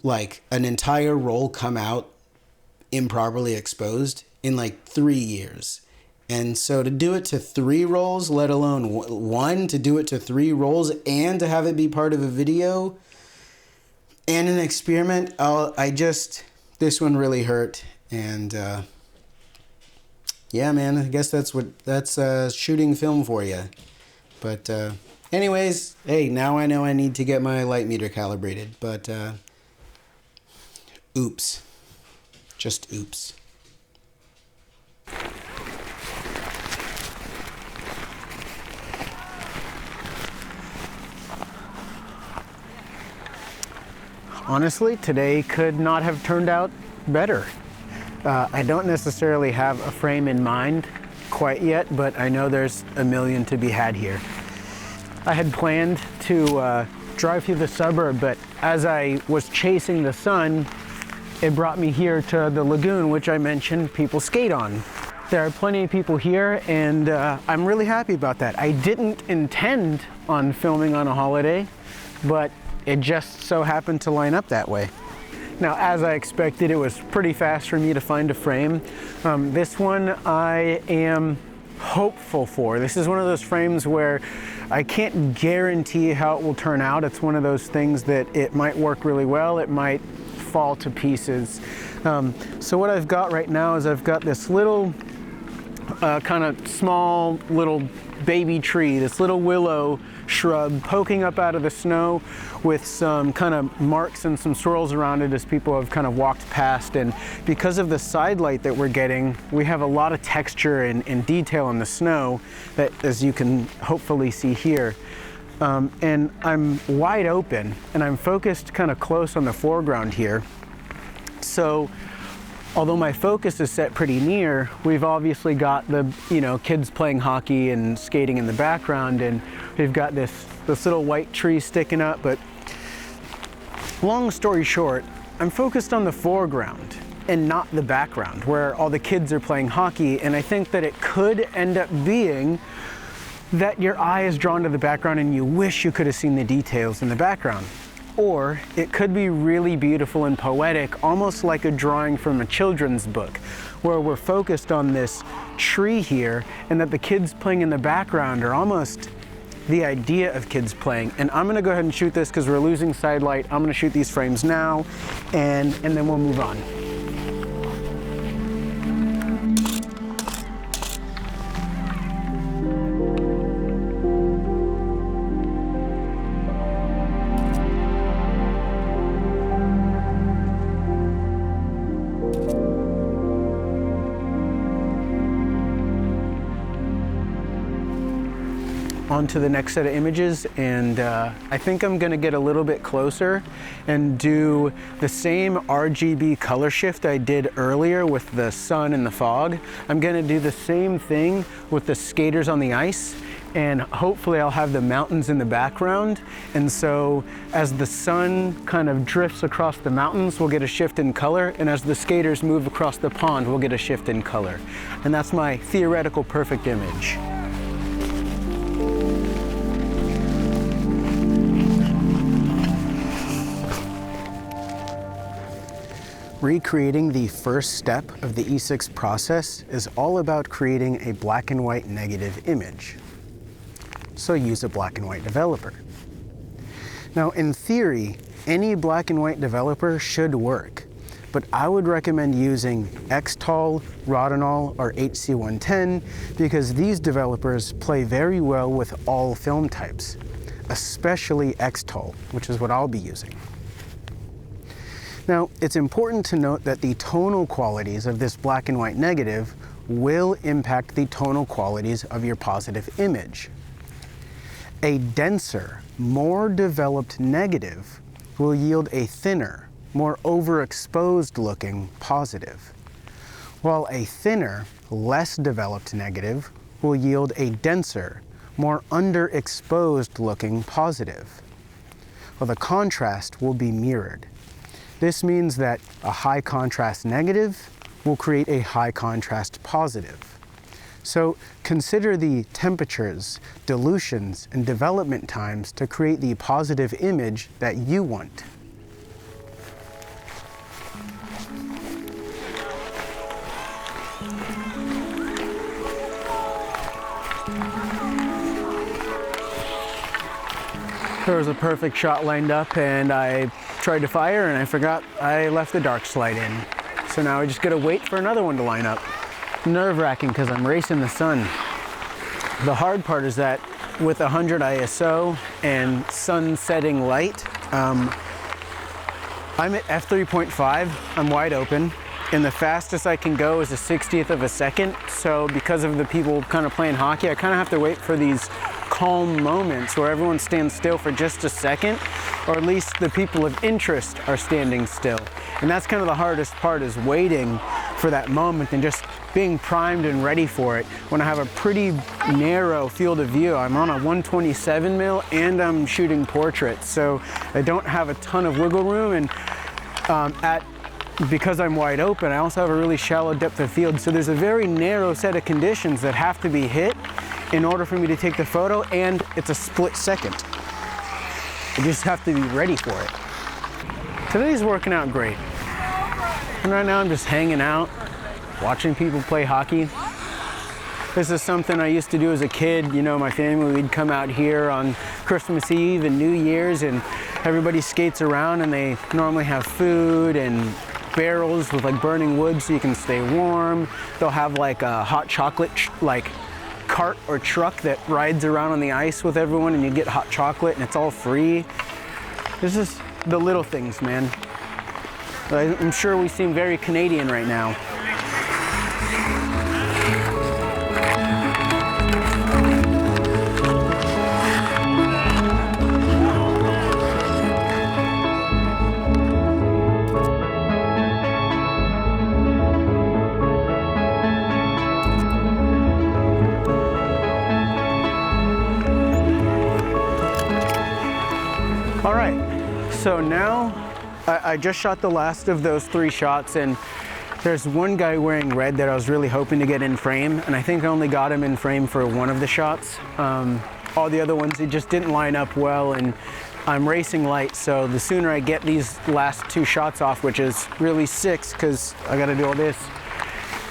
like an entire roll come out improperly exposed in like 3 years. And so to do it to 3 rolls, let alone one, to do it to 3 rolls and to have it be part of a video and an experiment, this one really hurt. And yeah, man, I guess that's shooting film for you. But anyways, hey, now I know I need to get my light meter calibrated, but oops. Just oops. Honestly, today could not have turned out better. I don't necessarily have a frame in mind quite yet, but I know there's a million to be had here. I had planned to drive through the suburb, but as I was chasing the sun, it brought me here to the lagoon, which I mentioned people skate on. There are plenty of people here, and I'm really happy about that. I didn't intend on filming on a holiday, but it just so happened to line up that way. Now, as I expected, it was pretty fast for me to find a frame. This one I am hopeful for. This is one of those frames where I can't guarantee how it will turn out. It's one of those things that it might work really well, it might fall to pieces. So what I've got right now is I've got this little kind of small little baby tree, this little willow shrub poking up out of the snow with some kind of marks and some swirls around it as people have kind of walked past. And because of the side light that we're getting, we have a lot of texture and detail in the snow that, as you can hopefully see here. And I'm wide open and I'm focused kind of close on the foreground here. So although my focus is set pretty near, we've obviously got the, kids playing hockey and skating in the background, and we've got this little white tree sticking up. But long story short, I'm focused on the foreground and not the background where all the kids are playing hockey, and I think that it could end up being that your eye is drawn to the background and you wish you could have seen the details in the background. Or it could be really beautiful and poetic, almost like a drawing from a children's book, where we're focused on this tree here and that the kids playing in the background are almost the idea of kids playing. And I'm gonna go ahead and shoot this because we're losing side light. I'm gonna shoot these frames now and then we'll move on. On to the next set of images, and I think I'm gonna get a little bit closer and do the same RGB color shift I did earlier with the sun and the fog. I'm gonna do the same thing with the skaters on the ice, and hopefully I'll have the mountains in the background. And so as the sun kind of drifts across the mountains, we'll get a shift in color, and as the skaters move across the pond, we'll get a shift in color. And that's my theoretical perfect image. Recreating the first step of the E-6 process is all about creating a black and white negative image. So use a black and white developer. Now, in theory, any black and white developer should work, but I would recommend using XTOL, Rodinol, or HC110 because these developers play very well with all film types, especially XTOL, which is what I'll be using. Now, it's important to note that the tonal qualities of this black and white negative will impact the tonal qualities of your positive image. A denser, more developed negative will yield a thinner, more overexposed looking positive, while a thinner, less developed negative will yield a denser, more underexposed looking positive. Well, the contrast will be mirrored. This means that a high contrast negative will create a high contrast positive. So consider the temperatures, dilutions, and development times to create the positive image that you want. There was a perfect shot lined up and I tried to fire and I forgot I left the dark slide in. So now I just gotta wait for another one to line up. Nerve-wracking because I'm racing the sun. The hard part is that with 100 ISO and sun setting light, I'm at f3.5, I'm wide open, and the fastest I can go is a 60th of a second. So because of the people kind of playing hockey, I kind of have to wait for these calm moments where everyone stands still for just a second, or at least the people of interest are standing still. And that's kind of the hardest part, is waiting for that moment and just being primed and ready for it. When I have a pretty narrow field of view, I'm on a 127 mil and I'm shooting portraits, so I don't have a ton of wiggle room, and because I'm wide open, I also have a really shallow depth of field, so there's a very narrow set of conditions that have to be hit in order for me to take the photo, and it's a split second. I just have to be ready for it. Today's working out great. And right now I'm just hanging out, watching people play hockey. This is something I used to do as a kid. You know, my family, we'd come out here on Christmas Eve and New Year's, and everybody skates around, and they normally have food and barrels with like burning wood so you can stay warm. They'll have like a hot chocolate cart or truck that rides around on the ice with everyone, and you get hot chocolate and it's all free. This is the little things, man. I'm sure we seem very Canadian right now. All right, so now I just shot the last of those 3 shots, and There's one guy wearing red that I was really hoping to get in frame, and I think I only got him in frame for one of the shots. All the other ones, it just didn't line up well, and I'm racing light, so the sooner I get these last 2 shots off, which is really 6 because I got to do all this,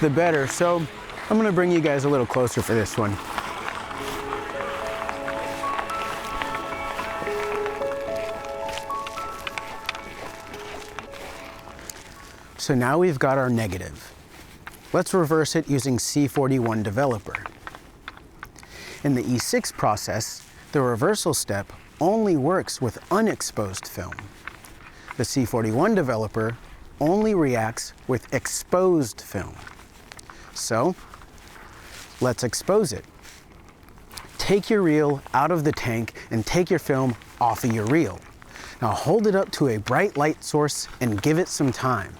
the better. So I'm going to bring you guys a little closer for this one. So now we've got our negative. Let's reverse it using C41 developer. In the E-6 process, the reversal step only works with unexposed film. The C41 developer only reacts with exposed film. So let's expose it. Take your reel out of the tank and take your film off of your reel. Now hold it up to a bright light source and give it some time.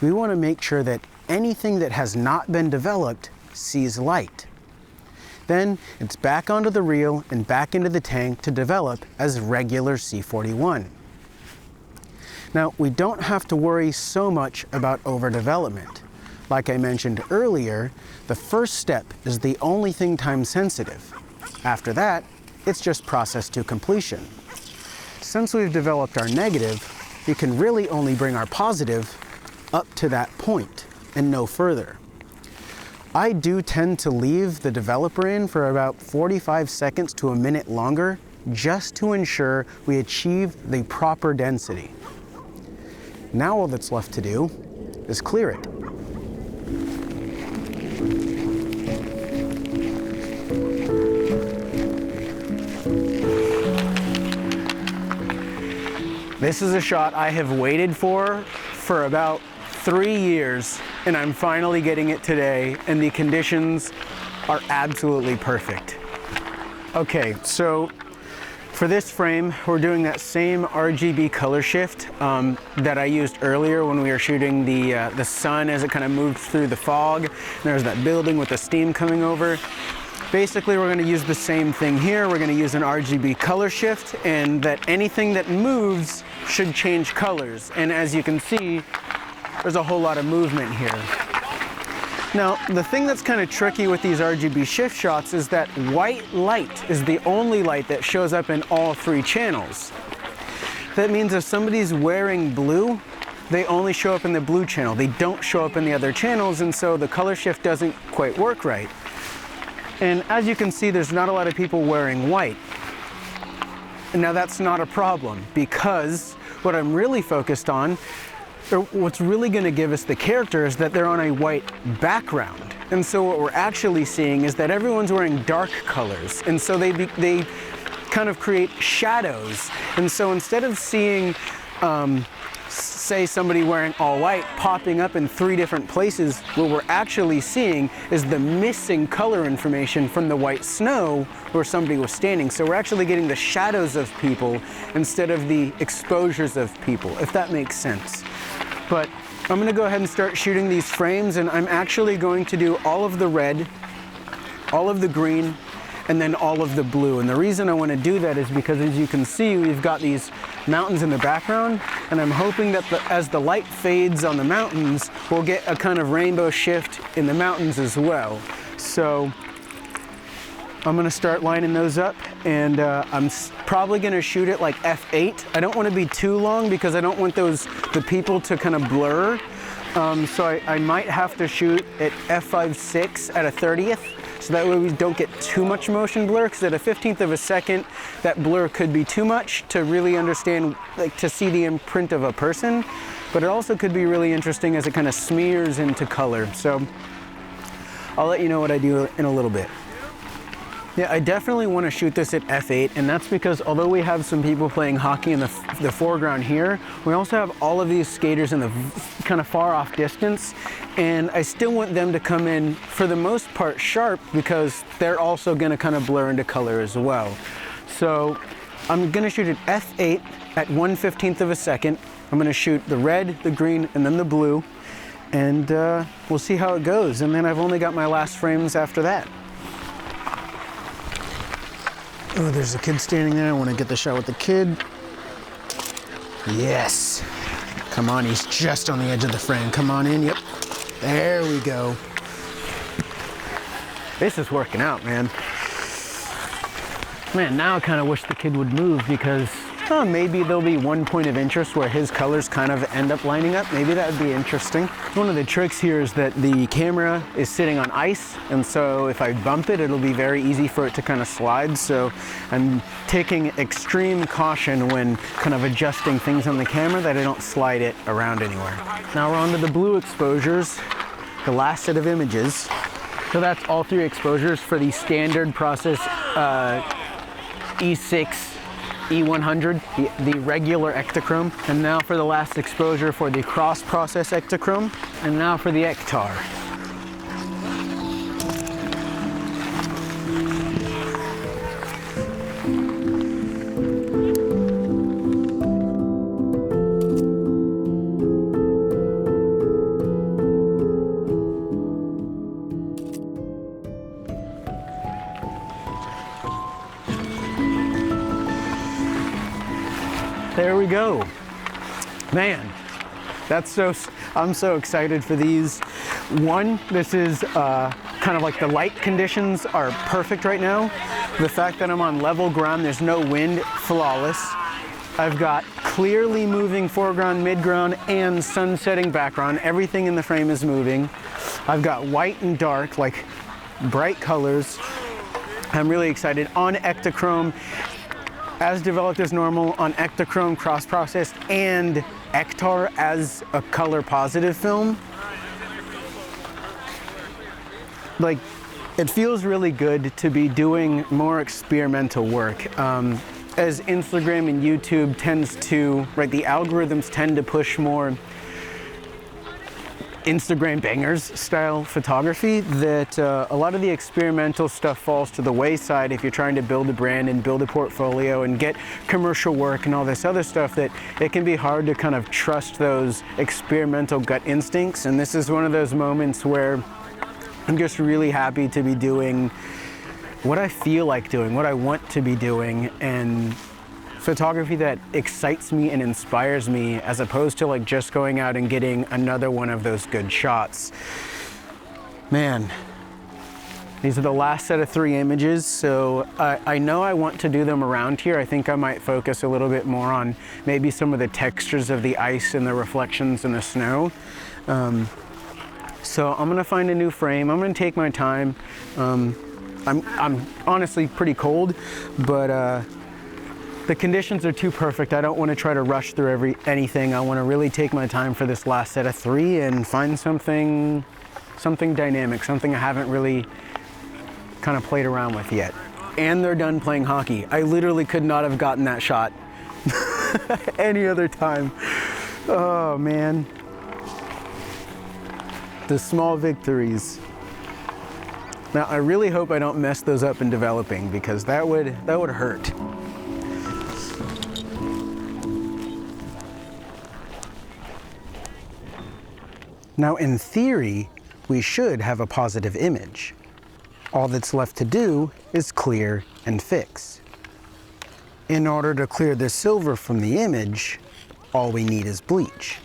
We want to make sure that anything that has not been developed sees light. Then it's back onto the reel and back into the tank to develop as regular C41. Now, we don't have to worry so much about overdevelopment. Like I mentioned earlier, the first step is the only thing time sensitive. After that, it's just process to completion. Since we've developed our negative, we can really only bring our positive up to that point and no further. I do tend to leave the developer in for about 45 seconds to a minute longer just to ensure we achieve the proper density. Now all that's left to do is clear it. This is a shot I have waited for about 3 years, and I'm finally getting it today, and the conditions are absolutely perfect. Okay, so for this frame, we're doing that same RGB color shift that I used earlier when we were shooting the sun as it kind of moved through the fog. And there's that building with the steam coming over. Basically, we're going to use the same thing here. We're going to use an RGB color shift, and that anything that moves should change colors. And as you can see, there's a whole lot of movement here. Now, the thing that's kind of tricky with these RGB shift shots is that white light is the only light that shows up in all 3 channels. That means if somebody's wearing blue, they only show up in the blue channel. They don't show up in the other channels, and so the color shift doesn't quite work right. And as you can see, there's not a lot of people wearing white. And now that's not a problem, because what I'm really focused on, or what's really going to give us the character, is that they're on a white background. And so what we're actually seeing is that everyone's wearing dark colors, and so they kind of create shadows. And so instead of seeing say somebody wearing all white popping up in 3 different places, what we're actually seeing is the missing color information from the white snow where somebody was standing. So we're actually getting the shadows of people instead of the exposures of people, if that makes sense. But I'm going to go ahead and start shooting these frames, and I'm actually going to do all of the red, all of the green, and then all of the blue. And the reason I want to do that is because, as you can see, we've got these mountains in the background, and I'm hoping that as the light fades on the mountains, we'll get a kind of rainbow shift in the mountains as well. So I'm going to start lining those up, and I'm probably going to shoot it like f8. I don't want to be too long because I don't want the people to kind of blur. So I might have to shoot at f5.6 at a 30th. So that way we don't get too much motion blur, because at a 15th of a second, that blur could be too much to really understand, like to see the imprint of a person. But it also could be really interesting as it kind of smears into color. So I'll let you know what I do in a little bit. Yeah, I definitely want to shoot this at f8, and that's because although we have some people playing hockey in the foreground here, we also have all of these skaters in the kind of far off distance, and I still want them to come in for the most part sharp, because they're also going to kind of blur into color as well. So I'm going to shoot at f8 at 1/15th of a second. I'm going to shoot the red, the green, and then the blue, and we'll see how it goes. And then I've only got my last frames after that. Oh, there's a kid standing there. I want to get the shot with the kid. Yes. Come on, he's just on the edge of the frame. Come on in, yep. There we go. This is working out, man. Man, now I kind of wish the kid would move because maybe there'll be one point of interest where his colors kind of end up lining up. Maybe that would be interesting. One of the tricks here is that the camera is sitting on ice, and so if I bump it, it'll be very easy for it to kind of slide. So I'm taking extreme caution when kind of adjusting things on the camera that I don't slide it around anywhere. Now we're on to the blue exposures, the last set of images. So that's all 3 exposures for the standard process E-6, E100, the regular Ektachrome. And now for the last exposure for the cross-process Ektachrome. And now for the Ektar. There we go. Man, I'm so excited for these. One, this is kind of like the light conditions are perfect right now. The fact that I'm on level ground, there's no wind, flawless. I've got clearly moving foreground, midground, and sun setting background. Everything in the frame is moving. I've got white and dark, like bright colors. I'm really excited. On Ektachrome, as developed as normal, on Ektachrome cross-processed and Ektar as a color positive film. Like, it feels really good to be doing more experimental work. As Instagram and YouTube tends to, right, the algorithms tend to push more Instagram bangers style photography, that a lot of the experimental stuff falls to the wayside if you're trying to build a brand and build a portfolio and get commercial work and all this other stuff, that it can be hard to kind of trust those experimental gut instincts. And this is one of those moments where I'm just really happy to be doing what I feel like doing, what I want to be doing, and photography that excites me and inspires me, as opposed to like just going out and getting another one of those good shots. Man, these are the last set of 3 images, so I know I want to do them around here. I think I might focus a little bit more on maybe some of the textures of the ice and the reflections in the snow. So I'm gonna find a new frame. I'm gonna take my time. I'm honestly pretty cold, but the conditions are too perfect. I don't want to try to rush through anything. I want to really take my time for this last set of 3 and find something dynamic, something I haven't really kind of played around with yet. And they're done playing hockey. I literally could not have gotten that shot any other time. Oh man. The small victories. Now I really hope I don't mess those up in developing, because that would hurt. Now, in theory, we should have a positive image. All that's left to do is clear and fix. In order to clear the silver from the image, all we need is bleach.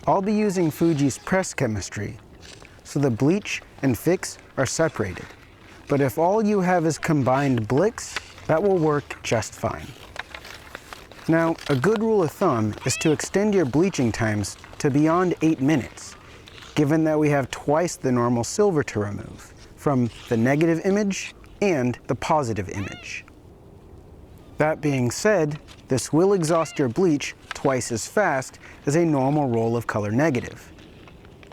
I'll be using Fuji's press chemistry, so the bleach and fix are separated. But if all you have is combined blix, that will work just fine. Now, a good rule of thumb is to extend your bleaching times to beyond 8 minutes, given that we have twice the normal silver to remove from the negative image and the positive image. That being said, this will exhaust your bleach twice as fast as a normal roll of color negative.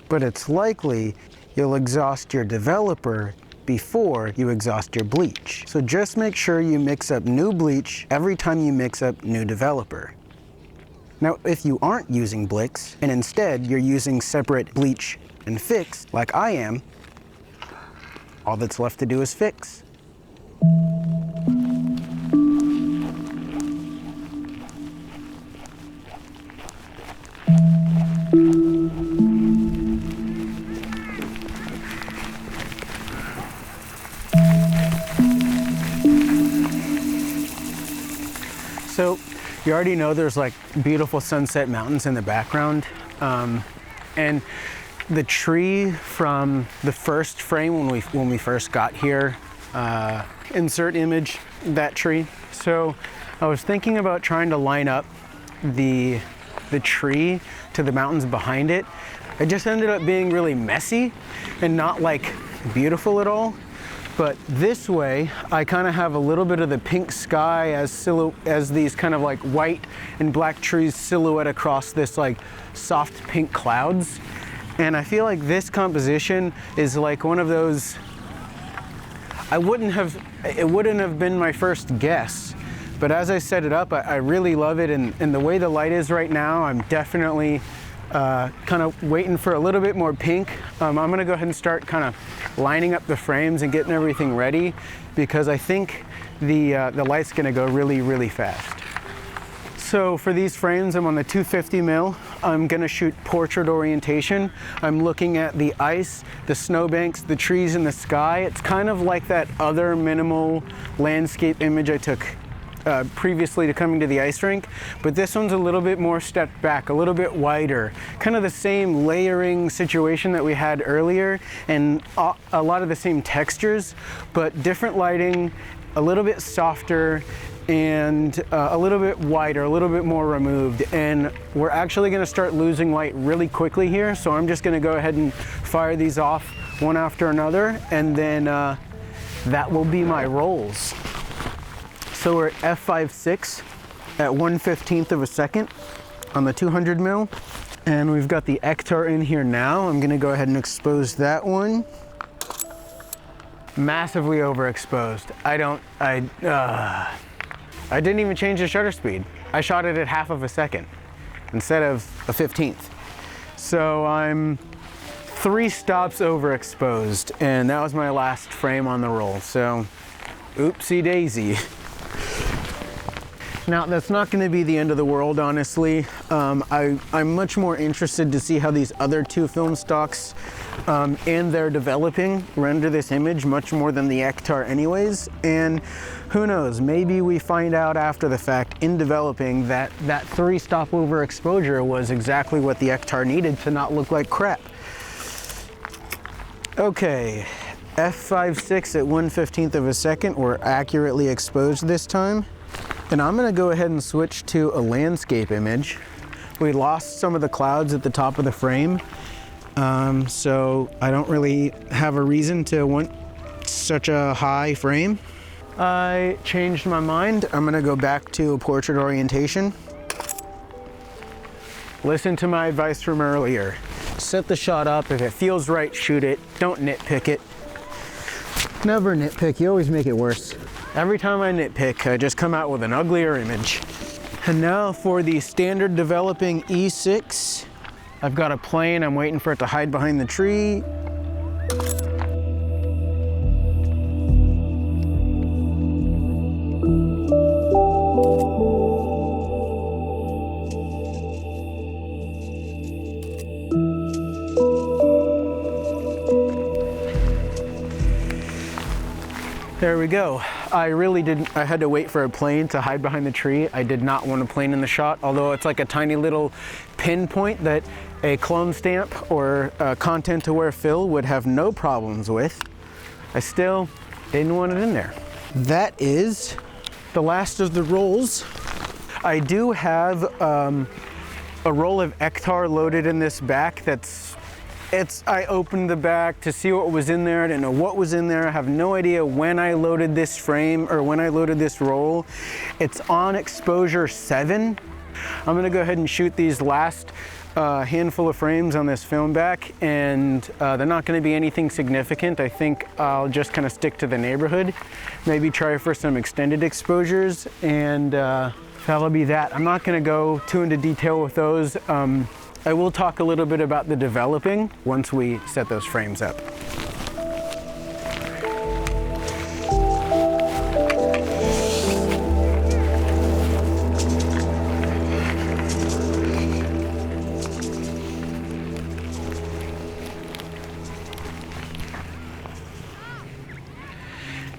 But it's likely you'll exhaust your developer before you exhaust your bleach. So just make sure you mix up new bleach every time you mix up new developer. Now, if you aren't using blix, and instead you're using separate bleach and fix, like I am, all that's left to do is fix. So you already know there's like beautiful sunset mountains in the background. And the tree from the first frame when we first got here. Insert image, that tree. So I was thinking about trying to line up the tree to the mountains behind it. It just ended up being really messy and not like beautiful at all. But this way, I kind of have a little bit of the pink sky as these kind of like white and black trees silhouette across this like soft pink clouds. And I feel like this composition is like one of those, it wouldn't have been my first guess. But as I set it up, I really love it. And the way the light is right now, I'm definitely kind of waiting for a little bit more pink. I'm gonna go ahead and start kind of lining up the frames and getting everything ready, because I think the light's gonna go really, really fast. So for these frames, I'm on the 250 mil. I'm gonna shoot portrait orientation. I'm looking at the ice, the snowbanks, the trees in the sky. It's kind of like that other minimal landscape image I took previously to coming to the ice rink, but this one's a little bit more stepped back, a little bit wider, kind of the same layering situation that we had earlier, and a lot of the same textures, but different lighting, a little bit softer, and a little bit wider, a little bit more removed. And we're actually gonna start losing light really quickly here, so I'm just gonna go ahead and fire these off one after another, and then that will be my rolls. So we're at f5.6 at 1/15 of a second on the 200 mil. And we've got the Ektar in here now. I'm gonna go ahead and expose that one. Massively overexposed. I didn't even change the shutter speed. I shot it at 1/2 of a second instead of a 1/15. So I'm 3 stops overexposed, and that was my last frame on the roll. So oopsie daisy. Now, that's not going to be the end of the world, honestly. I'm much more interested to see how these other 2 film stocks and their developing render this image much more than the Ektar anyways. And who knows, maybe we find out after the fact in developing that 3 stop overexposure was exactly what the Ektar needed to not look like crap. Okay, f5.6 at 1/15 of a second. We're accurately exposed this time. And I'm gonna go ahead and switch to a landscape image. We lost some of the clouds at the top of the frame, so I don't really have a reason to want such a high frame. I changed my mind. I'm gonna go back to a portrait orientation. Listen to my advice from earlier. Set the shot up. If it feels right, shoot it. Don't nitpick it. Never nitpick, you always make it worse. Every time I nitpick, I just come out with an uglier image. And now for the standard developing E-6. I've got a plane, I'm waiting for it to hide behind the tree. There we go. I had to wait for a plane to hide behind the tree. I did not want a plane in the shot, although it's like a tiny little pinpoint that a clone stamp or content aware fill would have no problems with. I still didn't want it in there. That is the last of the rolls. I do have a roll of Ektar loaded in this back I opened the back to see what was in there. I didn't know what was in there. I have no idea when I loaded this frame or when I loaded this roll. It's on exposure 7. I'm gonna go ahead and shoot these last handful of frames on this film back, and they're not gonna be anything significant. I think I'll just kind of stick to the neighborhood, maybe try for some extended exposures, and that'll be that. I'm not gonna go too into detail with those. I will talk a little bit about the developing once we set those frames up.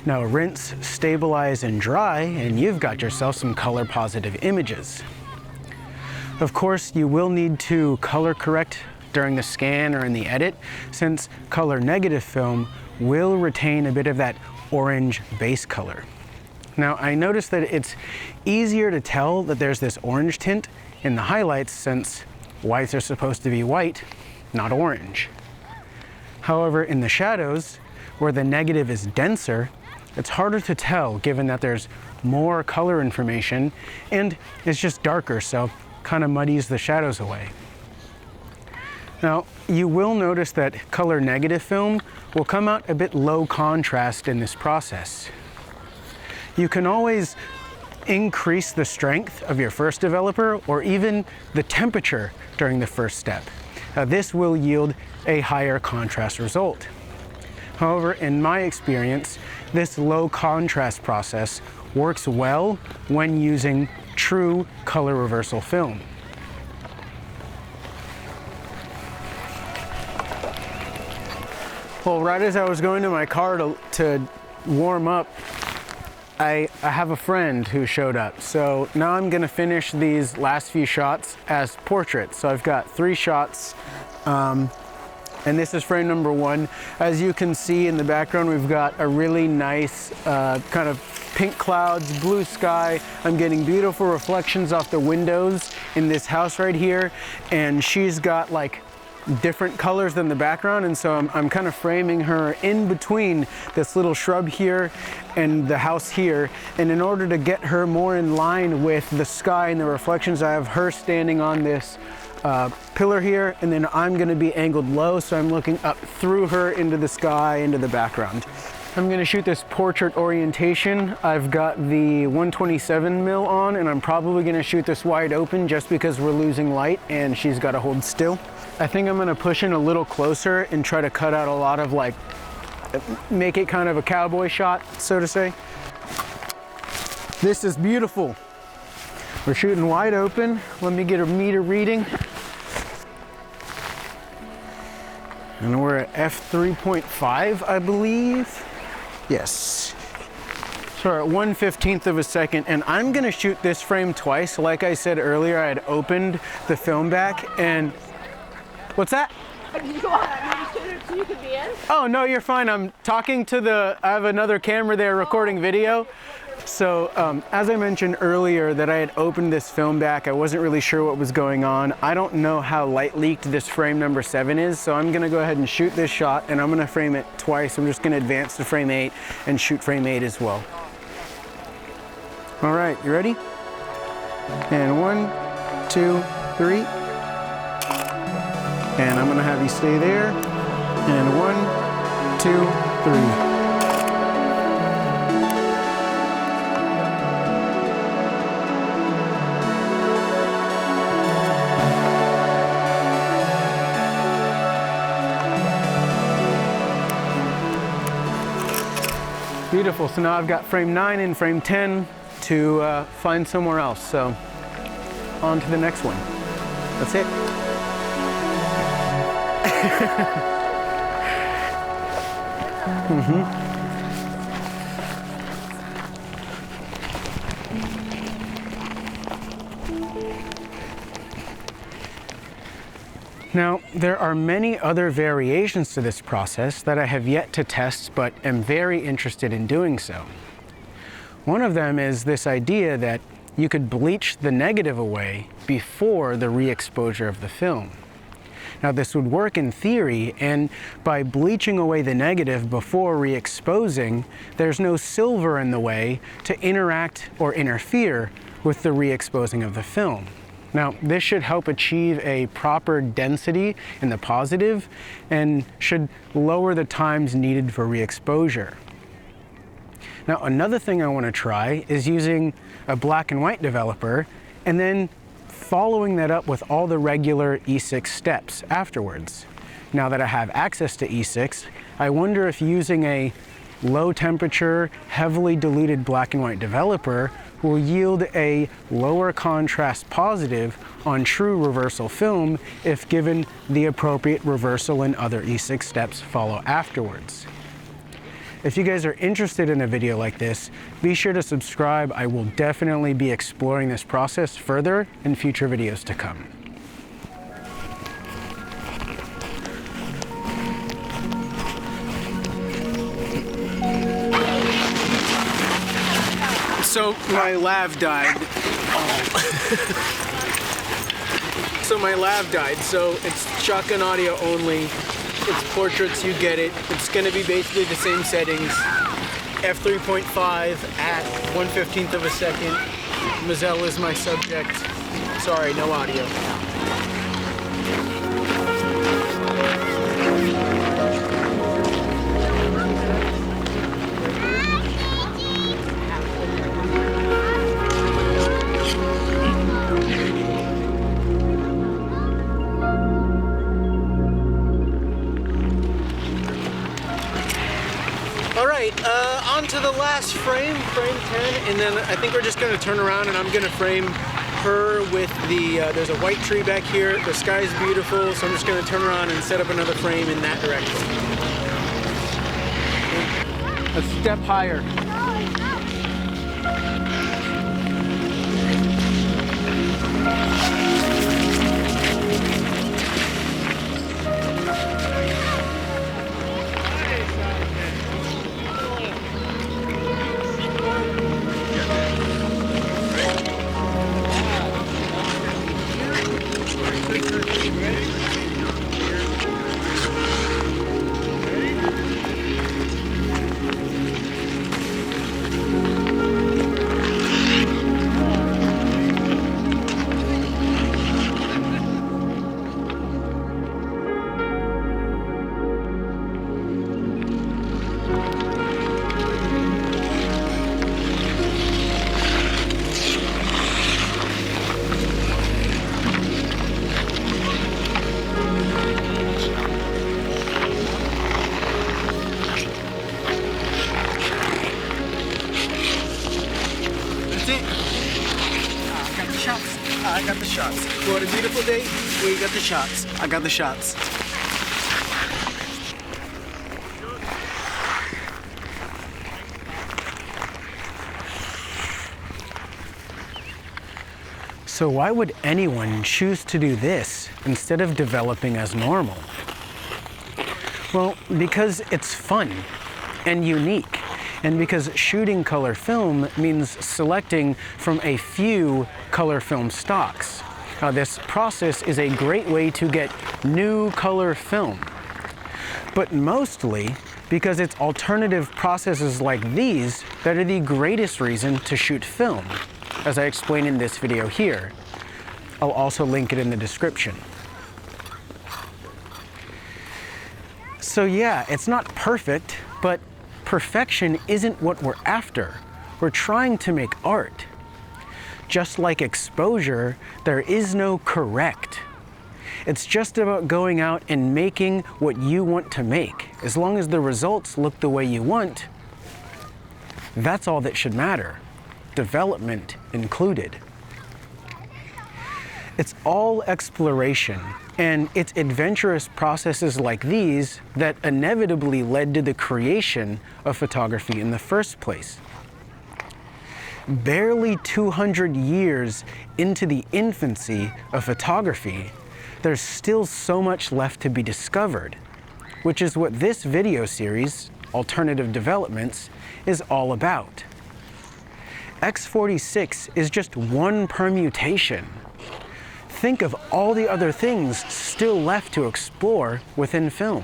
Now rinse, stabilize, and dry, and you've got yourself some color positive images. Of course, you will need to color correct during the scan or in the edit, since color negative film will retain a bit of that orange base color. Now, I noticed that it's easier to tell that there's this orange tint in the highlights, since whites are supposed to be white, not orange. However, in the shadows, where the negative is denser, it's harder to tell given that there's more color information and it's just darker, so kind of muddies the shadows away. Now, you will notice that color negative film will come out a bit low contrast in this process. You can always increase the strength of your first developer or even the temperature during the first step. This will yield a higher contrast result. However, in my experience, this low contrast process works well when using true color reversal film. Well, right as I was going to my car to warm up, I have a friend who showed up. So now I'm gonna finish these last few shots as portraits. So I've got 3 shots, and this is frame number 1. As you can see in the background, we've got a really nice kind of pink clouds, blue sky. I'm getting beautiful reflections off the windows in this house right here. And she's got like different colors than the background, and so I'm kind of framing her in between this little shrub here and the house here, and in order to get her more in line with the sky and the reflections, I have her standing on this pillar here, and then I'm going to be angled low, so I'm looking up through her into the sky, into the background. I'm going to shoot this portrait orientation. I've got the 127 mil on, and I'm probably going to shoot this wide open just because we're losing light and she's got to hold still. I think I'm going to push in a little closer and try to cut out a lot of like, make it kind of a cowboy shot, so to say. This is beautiful. We're shooting wide open. Let me get a meter reading. And we're at f3.5, I believe. Yes. So we're at 1/15 of a second, and I'm gonna shoot this frame twice. Like I said earlier, I had opened the film back, and what's that? So you could be in? Oh, no, you're fine. I'm talking to I have another camera there recording video. So as I mentioned earlier that I had opened this film back, I wasn't really sure what was going on. I don't know how light leaked this frame number 7 is, so I'm gonna go ahead and shoot this shot, and I'm gonna frame it twice. I'm just gonna advance to frame 8 and shoot frame 8 as well. All right, you ready? And 1, 2, 3. And I'm gonna have you stay there. And 1, 2, 3. Beautiful, so now I've got frame 9 and frame 10 to find somewhere else. So on to the next one. That's it. Now, there are many other variations to this process that I have yet to test, but am very interested in doing so. One of them is this idea that you could bleach the negative away before the re-exposure of the film. Now, this would work in theory, and by bleaching away the negative before re-exposing, there's no silver in the way to interact or interfere with the re-exposing of the film. Now, this should help achieve a proper density in the positive and should lower the times needed for re-exposure. Now, another thing I want to try is using a black and white developer and then following that up with all the regular E-6 steps afterwards. Now that I have access to E-6, I wonder if using a low temperature, heavily diluted black and white developer will yield a lower contrast positive on true reversal film if given the appropriate reversal and other E-6 steps follow afterwards. If you guys are interested in a video like this, be sure to subscribe. I will definitely be exploring this process further in future videos to come. So my lav died. So my lav died. So it's shotgun audio only. It's portraits, you get it. It's gonna be basically the same settings. f3.5 at 1/15 of a second. Moselle is my subject. Sorry, no audio. On to the last frame, frame 10, and then I think we're just gonna turn around and I'm gonna frame her with the, there's a white tree back here, the sky's beautiful, so I'm just gonna turn around and set up another frame in that direction. A step higher. I got the shots. What a beautiful day. We got the shots. I got the shots. So why would anyone choose to do this instead of developing as normal? Well, because it's fun and unique, and because shooting color film means selecting from a few color film stocks. This process is a great way to get new color film, but mostly because it's alternative processes like these that are the greatest reason to shoot film, as I explain in this video here. I'll also link it in the description. So yeah, it's not perfect, but perfection isn't what we're after. We're trying to make art. Just like exposure, there is no correct. It's just about going out and making what you want to make. As long as the results look the way you want, that's all that should matter, development included. It's all exploration, and it's adventurous processes like these that inevitably led to the creation of photography in the first place. Barely 200 years into the infancy of photography, there's still so much left to be discovered, which is what this video series, Alternative Developments, is all about. X-46 is just one permutation. Think of all the other things still left to explore within film.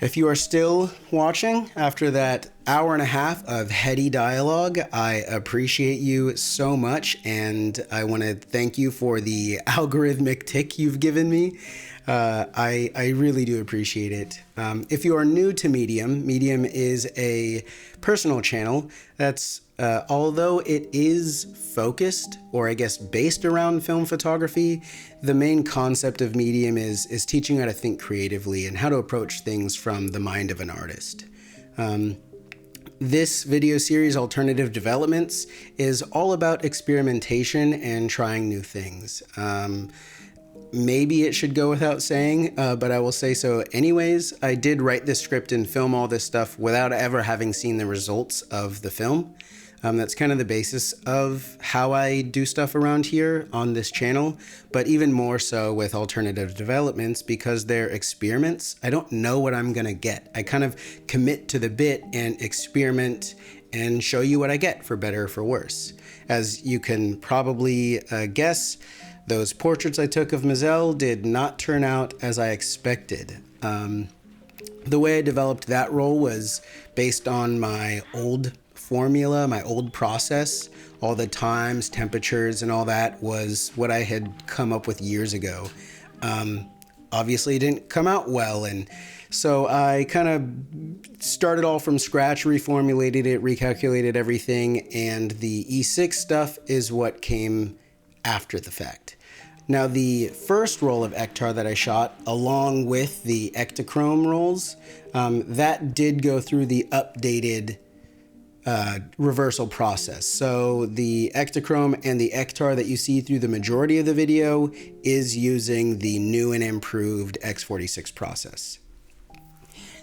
If you are still watching after that hour and a half of heady dialogue, I appreciate you so much, and I want to thank you for the algorithmic tick you've given me. I really do appreciate it. If you are new to Medium, Medium is a personal channel that's Although it is focused, or I guess based around film photography, the main concept of Mediam is teaching how to think creatively and how to approach things from the mind of an artist. This video series, Alternative Developments, is all about experimentation and trying new things. Maybe it should go without saying, but I will say so anyways. I did write this script and film all this stuff without ever having seen the results of the film. That's kind of the basis of how I do stuff around here on this channel, but even more so with Alternative Developments because they're experiments. I don't know what I'm gonna get. I kind of commit to the bit and experiment and show you what I get, for better or for worse. As you can probably guess, those portraits I took of Mazel did not turn out as I expected. The way I developed that role was based on my old formula, my old process. All the times, temperatures, and all that was what I had come up with years ago. Obviously, it didn't come out well, and so I kind of started all from scratch, reformulated it, recalculated everything, and the E-6 stuff is what came after the fact. Now, the first roll of Ektar that I shot, along with the Ektachrome rolls, that did go through the updated reversal process. So the Ektachrome and the Ektar that you see through the majority of the video is using the new and improved X-46 process.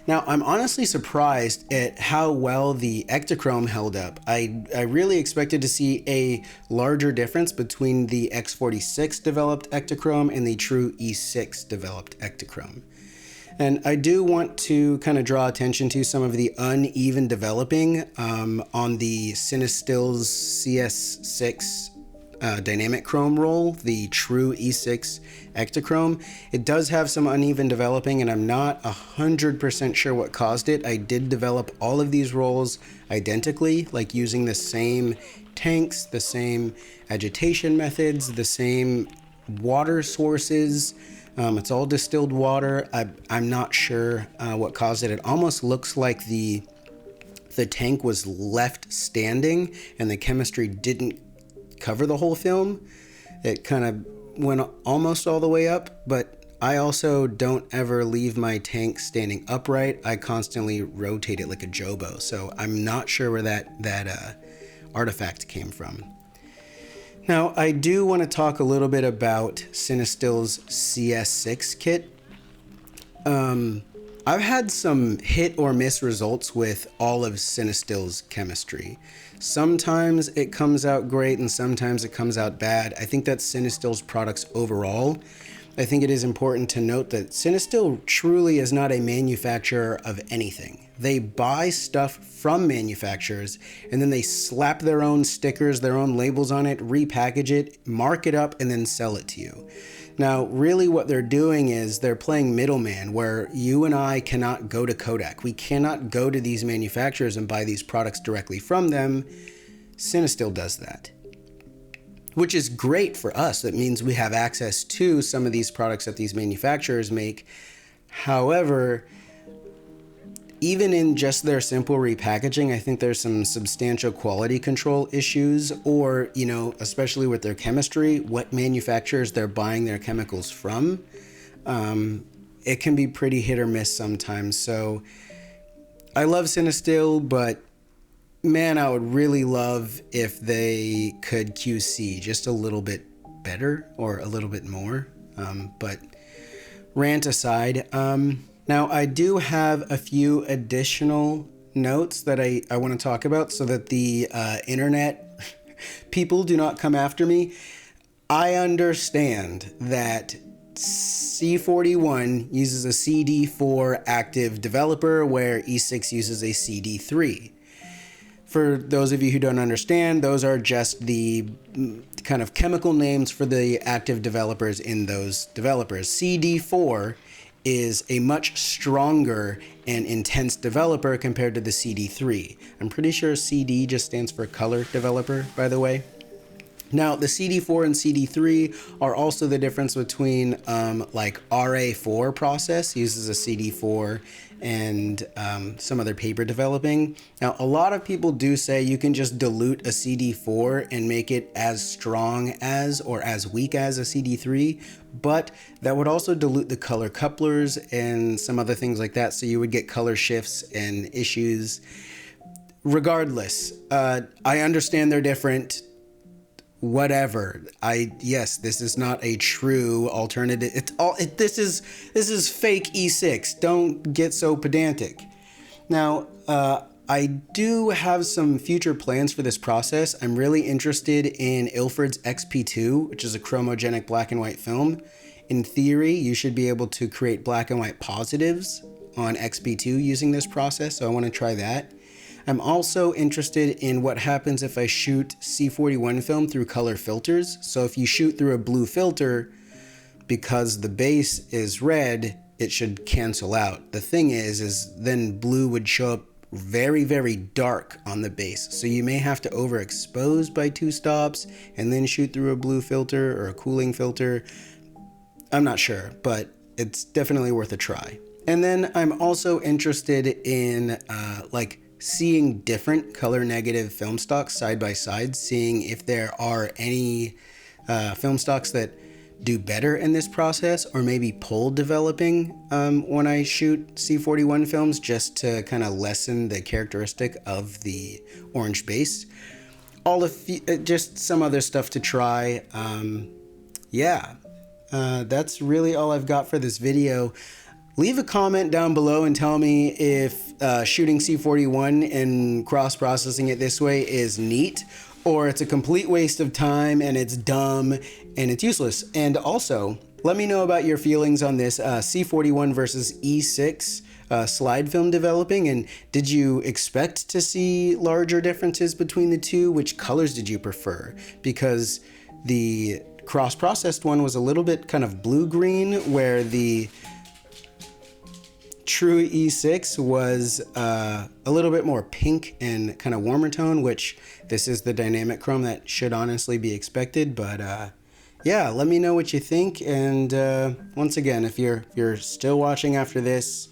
Now, I'm honestly surprised at how well the Ektachrome held up. I really expected to see a larger difference between the X-46 developed Ektachrome and the true E-6 developed Ektachrome. And I do want to kind of draw attention to some of the uneven developing on the Cinestill's CS6 dynamic chrome roll, the true E6 Ektachrome. It does have some uneven developing, and I'm not 100% sure what caused it. I did develop all of these rolls identically, like using the same tanks, the same agitation methods, the same water sources. It's all distilled water. I'm not sure what caused it. It almost looks like the tank was left standing and the chemistry didn't cover the whole film. It kind of went almost all the way up, but I also don't ever leave my tank standing upright. I constantly rotate it like a jobo, so I'm not sure where that artifact came from. Now, I do want to talk a little bit about Cinestill's CS6 kit. I've had some hit or miss results with all of Cinestill's chemistry. Sometimes it comes out great and sometimes it comes out bad. I think that's Cinestill's products overall. I think it is important to note that Cinestill truly is not a manufacturer of anything. They buy stuff from manufacturers and then they slap their own stickers, their own labels on it, repackage it, mark it up, and then sell it to you. Now, really what they're doing is they're playing middleman, where you and I cannot go to Kodak. We cannot go to these manufacturers and buy these products directly from them. Cinestill does that, which is great for us. That means we have access to some of these products that these manufacturers make. However, even in just their simple repackaging, I think there's some substantial quality control issues, or, you know, especially with their chemistry, what manufacturers they're buying their chemicals from. It can be pretty hit or miss sometimes. So I love Cinestill, but man, I would really love if they could QC just a little bit better or a little bit more. But rant aside, now I do have a few additional notes that I want to talk about so that the internet people do not come after me. I understand that C41 uses a CD4 active developer where E6 uses a CD3. For those of you who don't understand, those are just the kind of chemical names for the active developers in those developers. CD4 is a much stronger and intense developer compared to the CD3. I'm pretty sure CD just stands for color developer, by the way. Now, the CD4 and CD3 are also the difference between like RA4 process uses a CD4 and some other paper developing. Now, a lot of people do say you can just dilute a CD4 and make it as strong as or as weak as a CD3, but that would also dilute the color couplers and some other things like that, so you would get color shifts and issues. Regardless, I understand they're different. Whatever. Yes, this is not a true alternative. This is fake E-6. Don't get so pedantic. Now, I do have some future plans for this process. I'm really interested in Ilford's XP2, which is a chromogenic black and white film. In theory, you should be able to create black and white positives on XP2 using this process, so I want to try that. I'm also interested in what happens if I shoot C41 film through color filters. So if you shoot through a blue filter, because the base is red, it should cancel out. The thing is then blue would show up very, very dark on the base. So you may have to overexpose by 2 stops and then shoot through a blue filter or a cooling filter. I'm not sure, but it's definitely worth a try. And then I'm also interested in like seeing different color negative film stocks side by side, seeing if there are any film stocks that do better in this process, or maybe pull developing when I shoot C41 films, just to kind of lessen the characteristic of the orange base. Just some other stuff to try. That's really all I've got for this video. Leave a comment down below and tell me if shooting C41 and cross-processing it this way is neat, or it's a complete waste of time and it's dumb and it's useless. And also, let me know about your feelings on this C41 versus E-6 slide film developing, and did you expect to see larger differences between the two? Which colors did you prefer? Because the cross-processed one was a little bit kind of blue-green, where the true E-6 was a little bit more pink and kind of warmer tone, which this is the dynamic chrome that should honestly be expected. But yeah, let me know what you think. And once again, if you're still watching after this,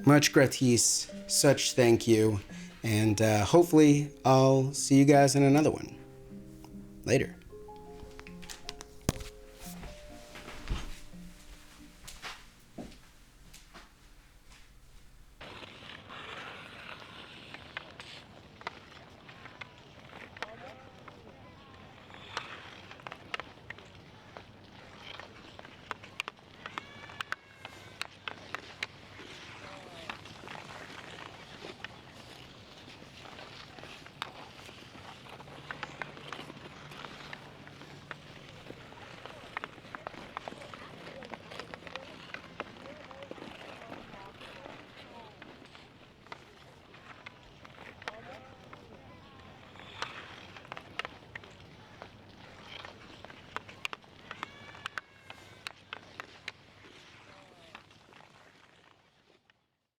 much gratis, such thank you. And hopefully I'll see you guys in another one. Later.